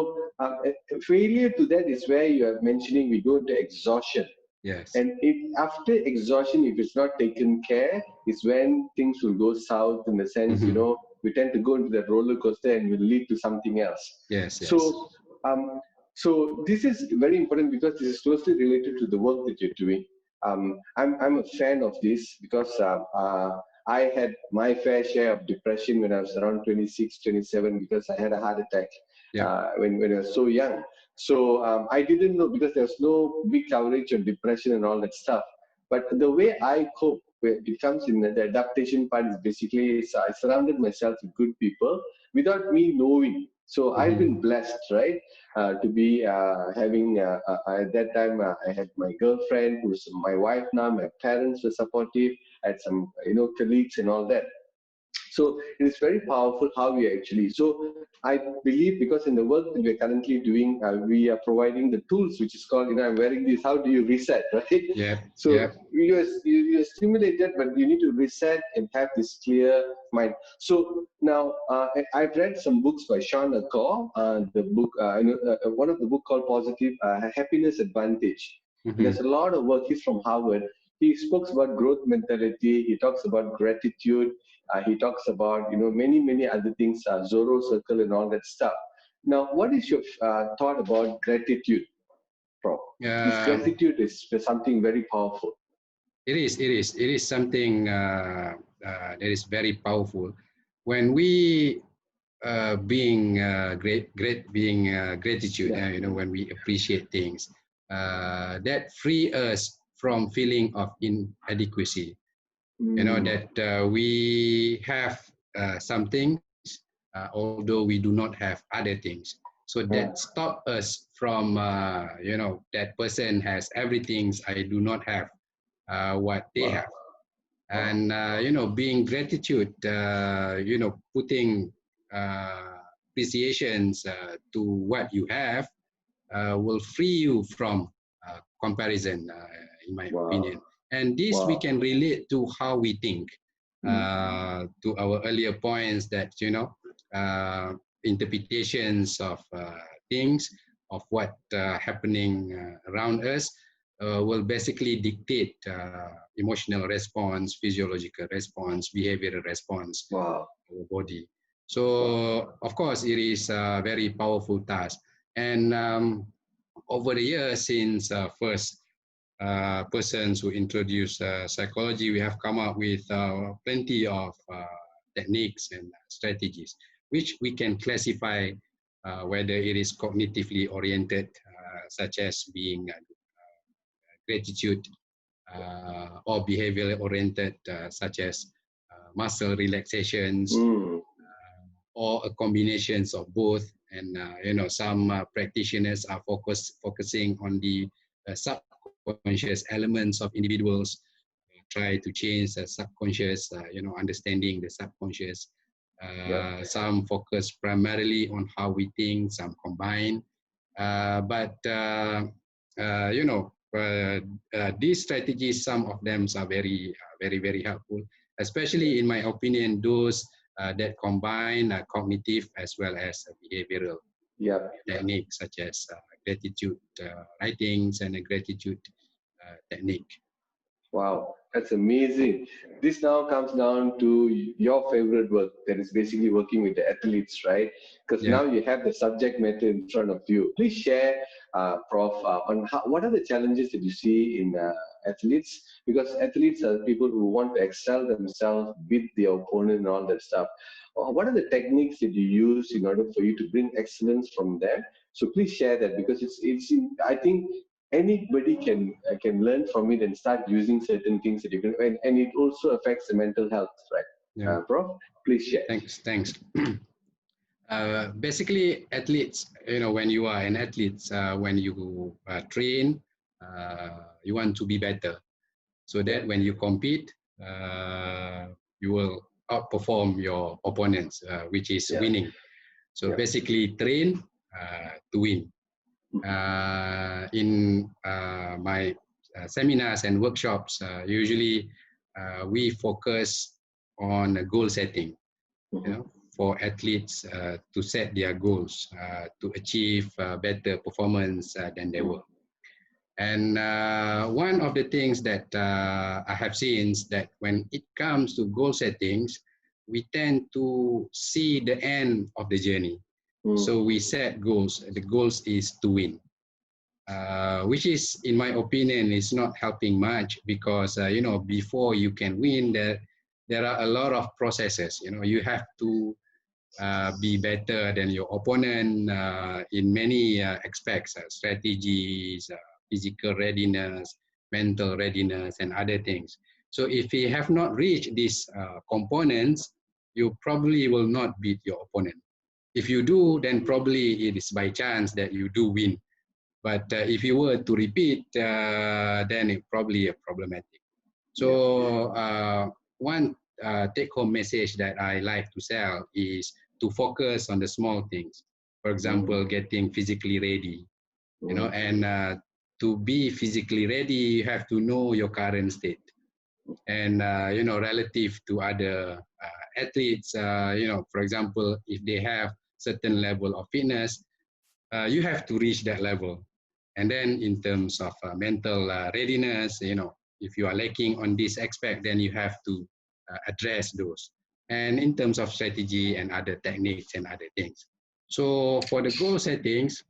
failure to that is where you are mentioning we go into exhaustion. Yes. And after exhaustion, if it's not taken care, is when things will go south in the sense, we tend to go into that roller coaster and will lead to something else. Yes. Yes. So, so this is very important because this is closely related to the work that you're doing. I'm a fan of this because I had my fair share of depression when I was around 26, 27 because I had a heart attack when I was so young. So I didn't know because there was no big coverage on depression and all that stuff. But the way I cope, when it comes in the adaptation part, is basically I surrounded myself with good people without me knowing. So I've been blessed, right, to be having. At that time, I had my girlfriend, who's my wife now. My parents were supportive. I had some, colleagues and all that. So it is very powerful how we actually. So I believe because in the work that we're currently doing, we are providing the tools, which is called, I'm wearing this. How do you reset, right? Yeah. So you're stimulated, but you need to reset and have this clear mind. So now I've read some books by Sean Acor. The book, one of the book called Positive Happiness Advantage. There's a lot of work. He's from Harvard. He spoke about growth mentality. He talks about gratitude. He talks about many other things, Zoro circle and all that stuff. Now, what is your thought about gratitude, Prof? This Um, gratitude is something very powerful. it is. It is. It is something that is very powerful. When we being being gratitude, when we appreciate things, that free us from feeling of inadequacy. That we have some things, although we do not have other things. So that stop us from, that person has everything I do not have, what they have. And, being gratitude, putting appreciations to what you have will free you from comparison, in my opinion. And this we can relate to how we think, to our earlier points that, interpretations of things, of what happening around us will basically dictate emotional response, physiological response, behavioral response of our body. So, of course, it is a very powerful task. And over the years, since first persons who introduced psychology, we have come up with plenty of techniques and strategies, which we can classify whether it is cognitively oriented, such as being gratitude, or behavioral oriented, such as muscle relaxations, or a combinations of both. And some practitioners are focusing on the subconscious elements of individuals, try to change the subconscious, understanding the subconscious. Some focus primarily on how we think, some combine. These strategies, some of them are very helpful, especially in my opinion, those that combine cognitive as well as behavioral techniques such as gratitude writings and a gratitude technique. Wow, that's amazing. This now comes down to your favorite work, that is basically working with the athletes, right? Because Yeah. now you have the subject matter in front of you. Please share, Prof, on what are the challenges that you see in athletes? Because athletes are people who want to excel themselves, beat their opponent, and all that stuff. What are the techniques that you use in order for you to bring excellence from them? So please share that, because I think anybody can learn from it and start using certain things that you can, and it also affects the mental health, right? Yeah. Prof, please share. Thanks. Basically, athletes, when you are an athlete, when you train, you want to be better, so that when you compete, you will outperform your opponents, which is winning. So basically, train to win. In my seminars and workshops, usually we focus on goal setting, for athletes to set their goals to achieve better performance than they were. And one of the things that I have seen is that when it comes to goal settings, we tend to see the end of the journey. So we set goals. The goals is to win, which is, in my opinion, is not helping much, because before you can win, there are a lot of processes. You have to be better than your opponent in many aspects, strategies, physical readiness, mental readiness, and other things. So if you have not reached these components, you probably will not beat your opponent. If you do, then probably it is by chance that you do win. But if you were to repeat, then it probably problematic. So one take-home message that I like to sell is to focus on the small things. For example, getting physically ready, and to be physically ready, you have to know your current state. And, relative to other athletes, for example, if they have certain level of fitness, you have to reach that level. And then in terms of mental readiness, if you are lacking on this aspect, then you have to address those. And in terms of strategy and other techniques and other things. So for the goal settings,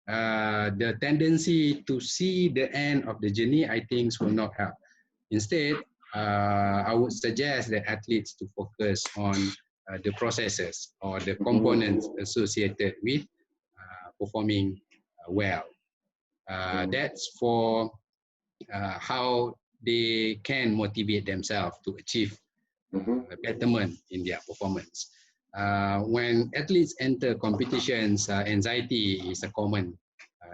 the tendency to see the end of the journey, I think, will not help. Instead, I would suggest that athletes to focus on the processes or the components associated with performing well. That's for how they can motivate themselves to achieve betterment in their performance. When athletes enter competitions, anxiety is a common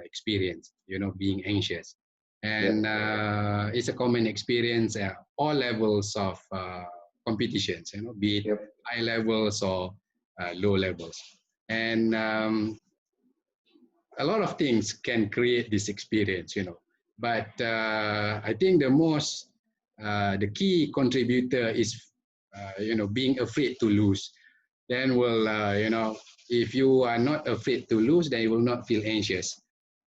experience, being anxious. And it's a common experience at all levels of competitions, be it high levels or low levels. And a lot of things can create this experience, but I think the key contributor is, being afraid to lose. Then if you are not afraid to lose, then you will not feel anxious.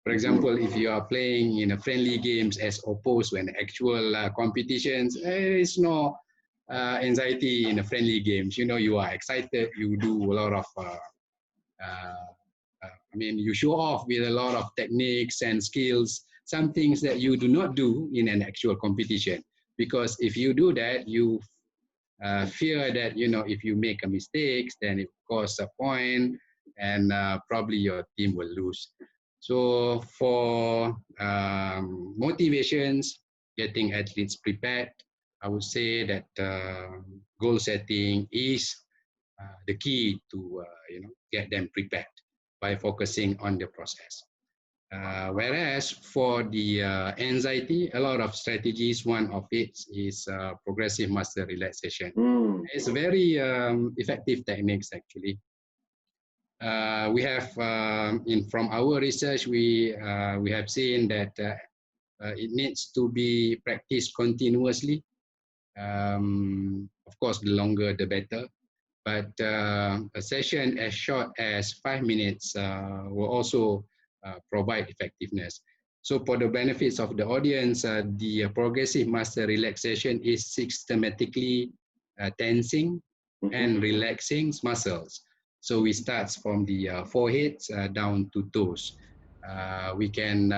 For example, if you are playing in a friendly games as opposed when actual competitions, there is no anxiety in a friendly games. You are excited, you do a lot of you show off with a lot of techniques and skills, some things that you do not do in an actual competition. Because if you do that, you fear that, if you make a mistake, then it costs a point and probably your team will lose. So for motivations, getting athletes prepared, I would say that goal setting is the key to get them prepared by focusing on the process. Whereas for the anxiety, a lot of strategies, one of it is progressive muscle relaxation. It's a very effective techniques actually. We have from our research, we have seen that it needs to be practiced continuously. Of course, the longer the better. But a session as short as 5 minutes will also provide effectiveness. So for the benefits of the audience, the progressive muscle relaxation is systematically tensing and relaxing muscles. So we start from the forehead down to toes. We can,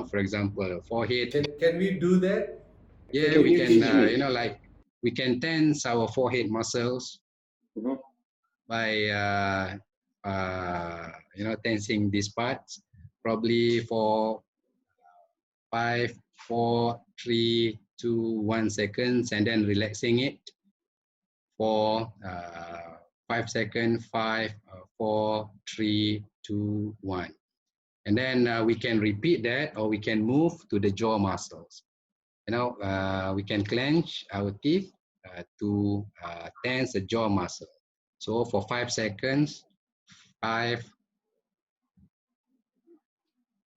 for example, forehead. Can we do that? Yeah, Can we you can, teach me? like we can tense our forehead muscles by tensing these parts probably for 5, 4, 3, 2, 1 seconds, and then relaxing it for 5 seconds, 5, 4, 3, 2, 1, and then we can repeat that, or we can move to the jaw muscles. We can clench our teeth to tense the jaw muscle. So for 5 seconds, 5,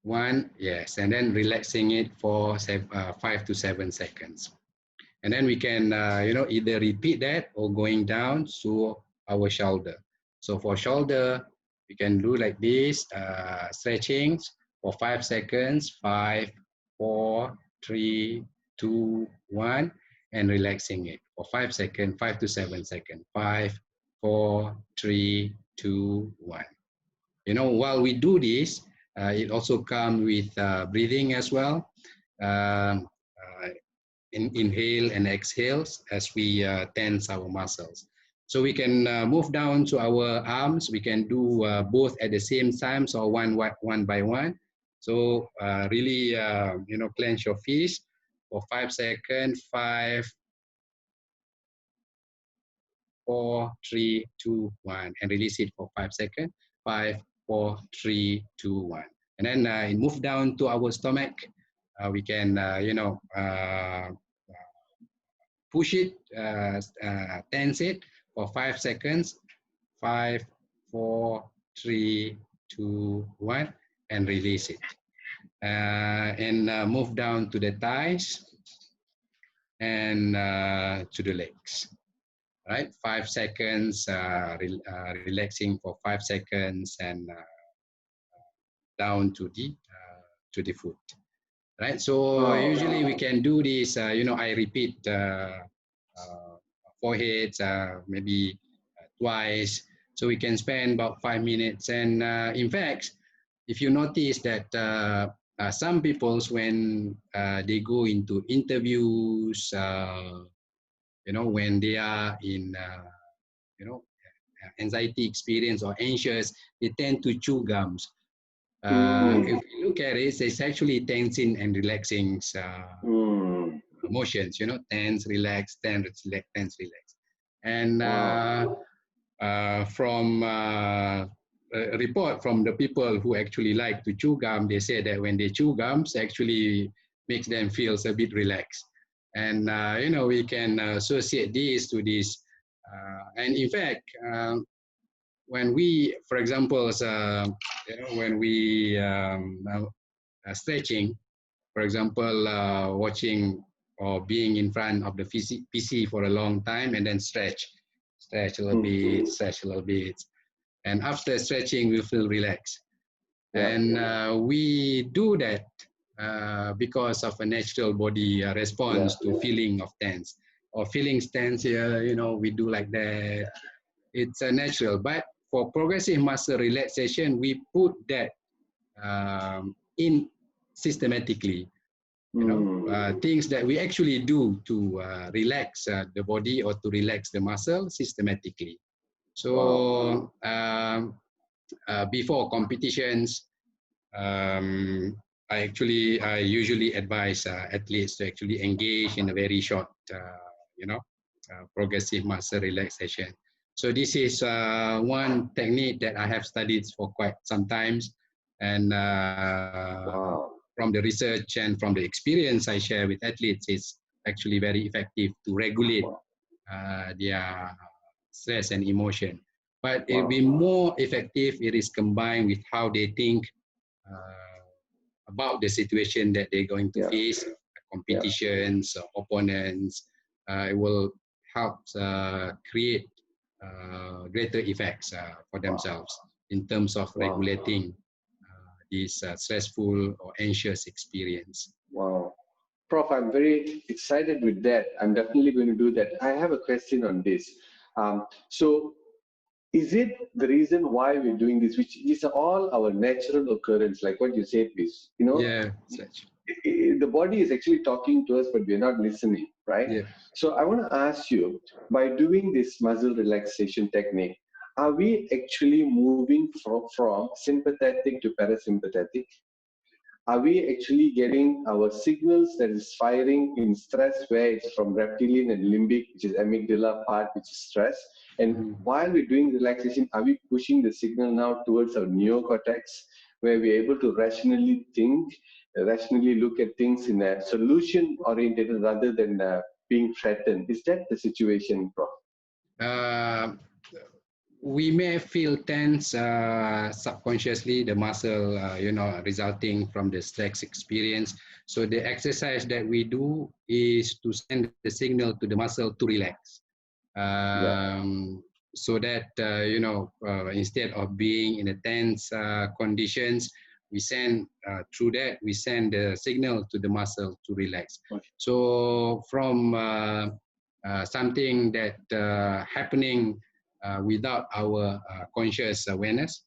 1, yes, and then relaxing it for 5 to 7 seconds. And then we can, either repeat that or going down to our shoulder. So for shoulder, we can do like this, stretching for 5 seconds, 5, 4, 3, 2, 1, and relaxing it for 5 seconds, 5 to 7 seconds, 5, 4, 3, 2, 1. While we do this, it also comes with breathing as well. Inhale and exhales as we tense our muscles. So we can move down to our arms. We can do both at the same time, so one by one. So really, clench your fists for 5 seconds, 5, 4, 3, 2, 1, and release it for 5 seconds, 5, 4, 3, 2, 1. And then move down to our stomach. We can, push it, tense it for 5 seconds, 5, 4, 3, 2, 1, and release it. And move down to the thighs and to the legs. Right, 5 seconds, relaxing for 5 seconds, and down to the foot. Right, so usually we can do this. I repeat foreheads maybe twice, so we can spend about 5 minutes. And in fact, if you notice that some people, when they go into interviews, when they are in anxiety experience or anxious, they tend to chew gums. If you look at it, it's actually tensing and relaxing motions, tense, relax, tense, relax, tense, relax. And from a report from the people who actually like to chew gum, they say that when they chew gums, actually makes them feel a bit relaxed. And, we can associate this to this. And in fact, when we, for example, when we stretching, for example, watching or being in front of the PC for a long time, and then stretch a little bit, stretch a little bit. And after stretching, we feel relaxed. And we do that because of a natural body response to feeling of tense. Or feeling tense here, we do like that. It's natural. But for progressive muscle relaxation, we put that in systematically. Things that we actually do to relax the body or to relax the muscle systematically. So before competitions, I usually advise athletes to actually engage in a very short, progressive muscle relaxation. So this is one technique that I have studied for quite some time. And Wow. from the research and from the experience I share with athletes, it's actually very effective to regulate Wow. their stress and emotion. But it will Wow. be more effective if it is combined with how they think about the situation that they're going to Yeah. face, Yeah. competitions, opponents. It will help create greater effects for Wow. themselves in terms of Wow. regulating this stressful or anxious experience. Wow. Prof, I'm very excited with that. I'm definitely going to do that. I have a question on this. So, is it the reason why we're doing this, which is all our natural occurrence, like what you said, is, Yeah, such. the body is actually talking to us, but we're not listening, right? Yeah. So I want to ask you, by doing this muscle relaxation technique, are we actually moving from sympathetic to parasympathetic? Are we actually getting our signals that is firing in stress, where it's from reptilian and limbic, which is amygdala part, which is stress? And Mhm. while we're doing relaxation, are we pushing the signal now towards our neocortex, where we're able to rationally think, rationally look at things in a solution oriented rather than being threatened? Is that the situation, Prof? Uh, we may feel tense subconsciously, the muscle, resulting from the stress experience. So the exercise that we do is to send the signal to the muscle to relax. Yeah. So that, instead of being in a tense conditions, we send the signal to the muscle to relax. Okay. So from something that happening without our conscious awareness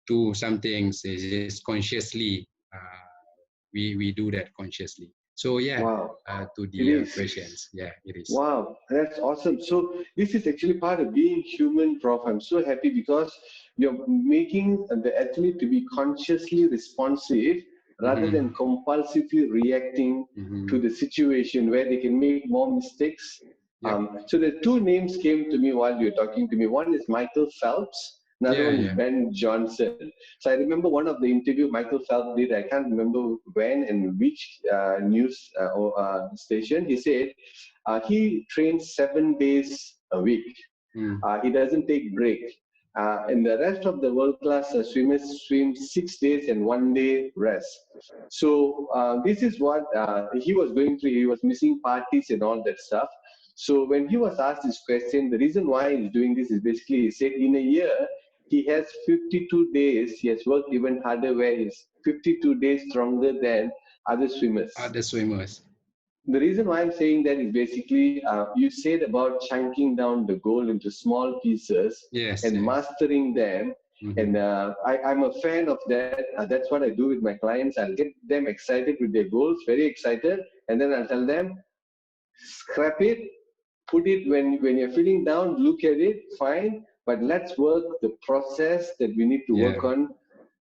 to some things is consciously we do that consciously. So yeah, Wow. to It the is. questions, yeah, it is. Wow, that's awesome. So this is actually part of being human, Prof. I'm so happy because you're making the athlete to be consciously responsive rather Mm-hmm. than compulsively reacting to Mm-hmm. the situation where they can make more mistakes. Yep. So the two names came to me while you were talking to me. One is Michael Phelps. Another Yeah, one is yeah. Ben Johnson. So I remember one of the interview Michael Phelps did. I can't remember when and which news station. He said he trains 7 days a week. Mm. He doesn't take break. And the rest of the world-class swimmers swim 6 days and 1 day rest. So this is what he was going through. He was missing parties and all that stuff. So when he was asked this question, the reason why he's doing this is basically he said in a year he has 52 days. He has worked even harder, where he's 52 days stronger than other swimmers. Other swimmers. The reason why I'm saying that is basically you said about chunking down the goal into small pieces Yes, and yes. mastering them. Mm-hmm. And I'm a fan of that. That's what I do with my clients. I'll get them excited with their goals, very excited, and then I'll tell them, scrap it, put it when you're feeling down, look at it, fine, but let's work the process that we need to Yeah, work on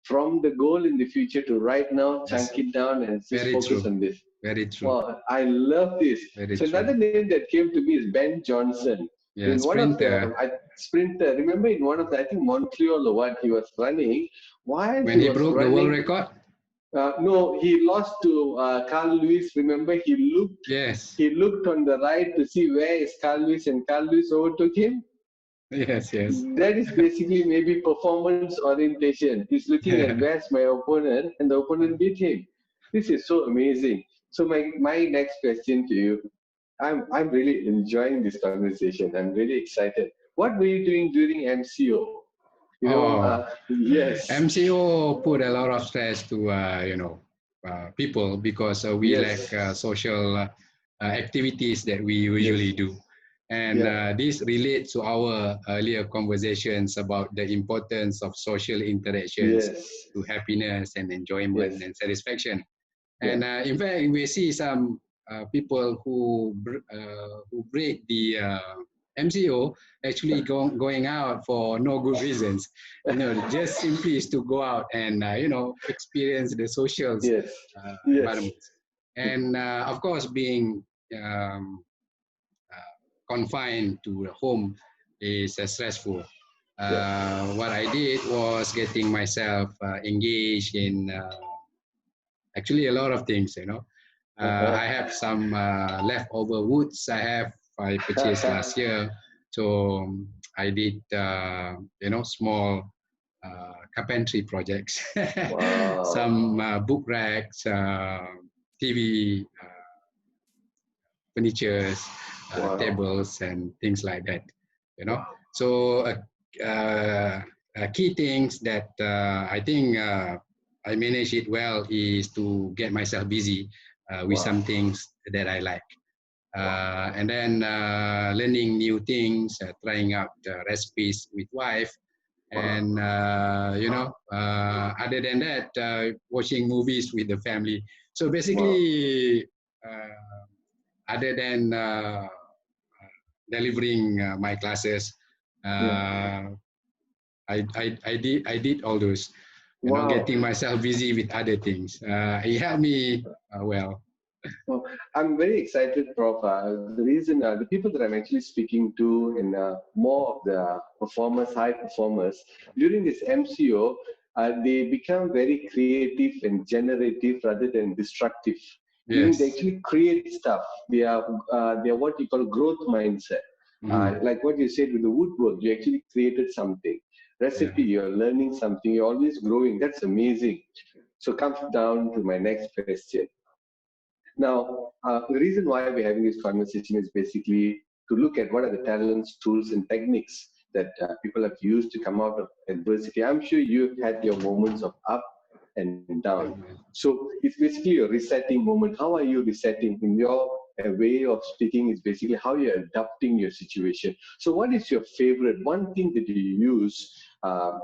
from the goal in the future to right now, that's chunk it down and just very focus true. on this. Very true. Wow, I love this. Very So true. another name that came to me is Ben Johnson. Yeah, In one of the sprinter. sprinter, remember in one of the, I think Montreal or what, he was running. While When he he was broke the world running, record. no, he lost to Carl Lewis. Remember, Yes. he looked on the right to see where is Carl Lewis, and Carl Lewis overtook him. Yes, yes. That is basically maybe performance orientation. He's looking at Yeah. where's my opponent, and the opponent beat him. This is so amazing. So my next question to you, I'm really enjoying this conversation. I'm really excited. What were you doing during MCO? Oh, Yes, MCO put a lot of stress to people because we lack yes, social activities that we yes, usually do, and yeah, this relates to our earlier conversations about the importance of social interactions yes, to happiness and yes, enjoyment and satisfaction. yeah, And in fact, we see some people who break the MCO actually going out for no good reasons. Just simply is to go out and experience the social yes, yes, environments. And of course, being um, confined to the home is stressful. What I did was getting myself engaged in actually a lot of things. I have some leftover woods I purchased last year. So I did, small carpentry projects, Wow. some book racks, TV, furnitures, Wow. tables, and things like that. So key things that I think I manage it well is to get myself busy with Wow. some things that I like. And then learning new things, trying out recipes with wife, and other than that, watching movies with the family. So Wow. basically, other than delivering my classes, Yeah. uh, I did all those, Wow. getting myself busy with other things. It helped me well. Well, I'm very excited, Prof. The reason, the people that I'm actually speaking to, and more of the performers, high performers, during this MCO, they become very creative and generative rather than destructive. Meaning they Yes. actually create stuff. They are what you call growth mindset. Mhm. Like what you said with the woodwork, you actually created something. Yeah. Recipe, you're learning something. You're always growing. That's amazing. So comes down to my next question. Now, the reason why we're having this conversation is basically to look at what are the talents, tools, and techniques that people have used to come out of adversity. I'm sure you've had your moments of up and down. So it's basically a resetting moment. How are you resetting? In your way of speaking, is basically how you're adapting your situation. So, what is your favorite one thing that you use,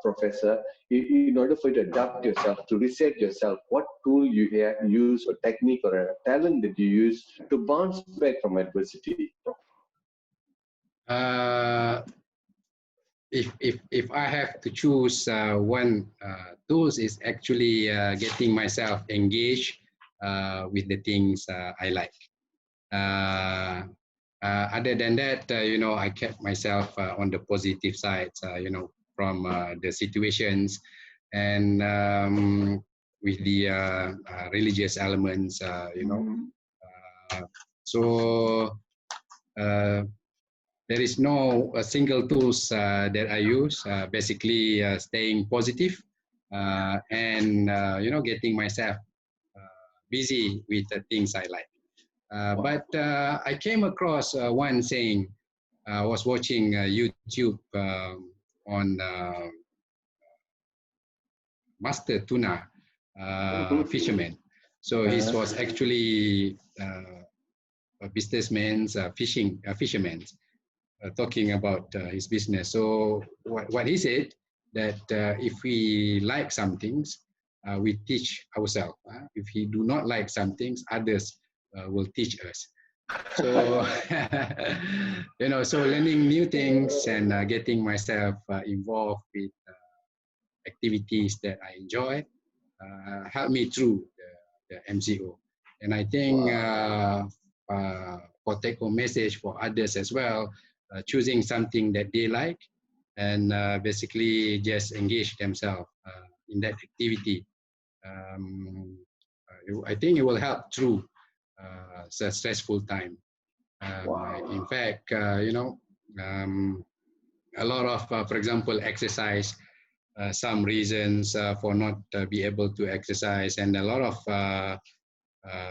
Professor, in order for you to adapt yourself, to reset yourself? What tool you use, or technique, or a talent that you use to bounce back from adversity? Uh, if I have to choose one tools is actually getting myself engaged with the things I like. Uh, Other than that, I kept myself on the positive side, from the situations, and with the religious elements, Uh, so uh, there is no single tools that I use. Basically, staying positive and getting myself busy with the things I like. But I came across one saying. I was watching YouTube on Master Tuna fisherman. So he Uh-huh. was actually a businessman's fisherman talking about his business. So what he said that if we like some things, we teach ourselves. If we do not like some things, others will teach us. So so learning new things and getting myself involved with activities that I enjoy helped me through the MCO. And I think Wow. for take home message for others as well, choosing something that they like and basically just engage themselves in that activity. Um, I think it will help through a stressful time. In Wow. fact, a lot of, for example, exercise, some reasons for not be able to exercise, and a lot of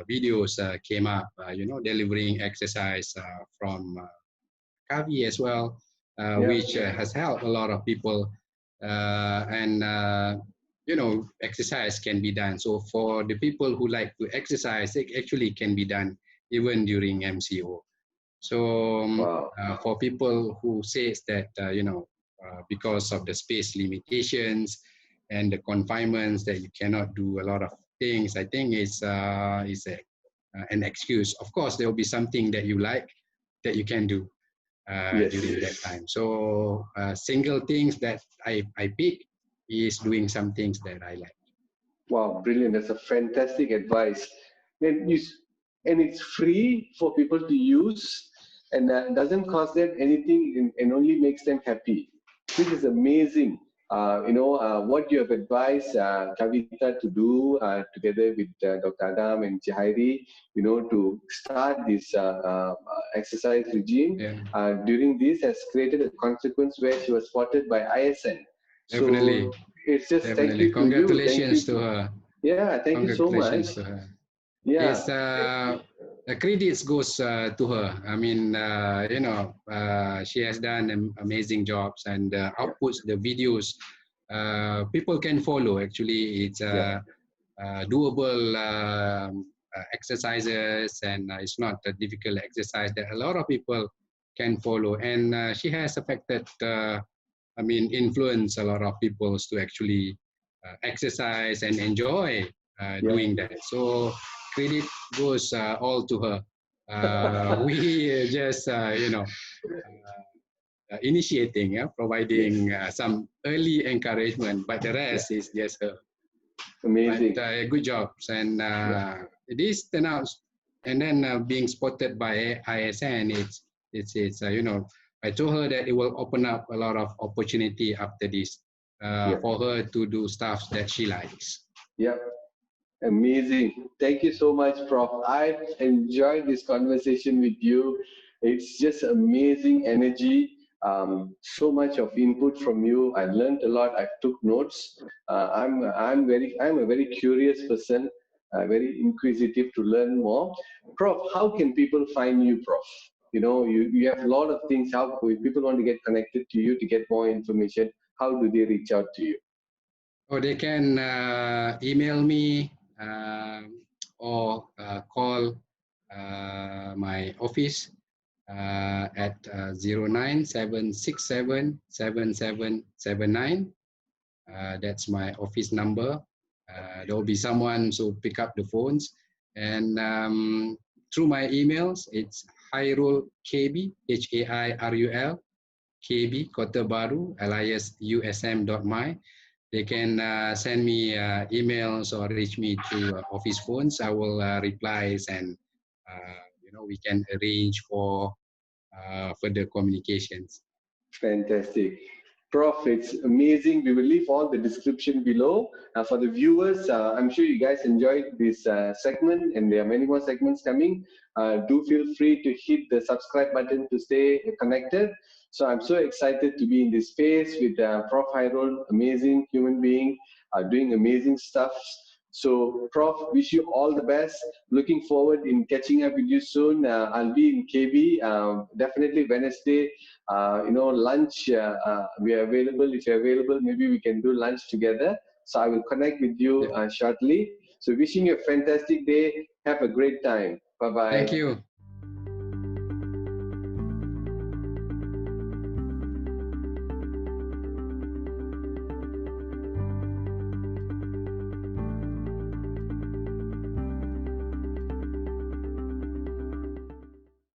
videos came up, delivering exercise from Kavi as well, Yeah. which has helped a lot of people. And exercise can be done. So for the people who like to exercise, it actually can be done even during MCO. So Wow. for people who says that because of the space limitations and the confinements that you cannot do a lot of things, I think is an excuse. Of course, there will be something that you like that you can do Yes. during that time. So single things that I pick is doing some things that I like. Wow, brilliant. That's a fantastic advice. And, and it's free for people to use, and doesn't cost them anything, and only makes them happy. This is amazing. What you have advised Kavita to do together with Dr. Adam and Jahairi, to start this exercise regime Yeah, during this has created a consequence where she was spotted by ISN. definitely, So it's just thank definitely. you to you. Thank you. Congratulations to her. Yeah, thank you so much. Congratulations to her. Yeah, It's the credits goes to her. I mean, she has done amazing jobs and yeah, outputs the videos. People can follow. Actually, it's yeah, doable exercises, and it's not a difficult exercise that a lot of people can follow. And she has affected. Influence a lot of people to actually exercise and enjoy yeah. doing that. So credit goes all to her. We just, initiating, Yes, providing some early encouragement, but the yeah, rest is just her. But amazing. good jobs. And Yeah. it is announced, and then being spotted by ISN, I told her that it will open up a lot of opportunity after this Yeah. for her to do stuff that she likes. Yeah. Amazing. Thank you so much, Prof. I enjoyed this conversation with you. It's just amazing energy. So much of input from you. I learned a lot. I took notes. I'm a very curious person, very inquisitive to learn more. Prof, how can people find you, Prof? You have a lot of things. How if people want to get connected to you to get more information? How do they reach out to you? Or they can email me or call my office at 097677779. That's my office number. There will be someone to pick up the phones. And through my emails, it's Hairul KB, Hairul KB, Kota Baru, lisusm.my. They can send me emails or reach me through office phones. I will reply, and we can arrange for further communications. Fantastic. Prof, it's amazing. We will leave all the description below. For the viewers, I'm sure you guys enjoyed this segment and there are many more segments coming. Do feel free to hit the subscribe button to stay connected. So I'm so excited to be in this space with Prof. Hairul, amazing human being, doing amazing stuff. So, Prof, wish you all the best. Looking forward in catching up with you soon. I'll be in KB, definitely Wednesday. Lunch, we are available. If you're available, maybe we can do lunch together. So I will connect with you Yeah. shortly. So wishing you a fantastic day. Have a great time. Thank Bye-bye. you.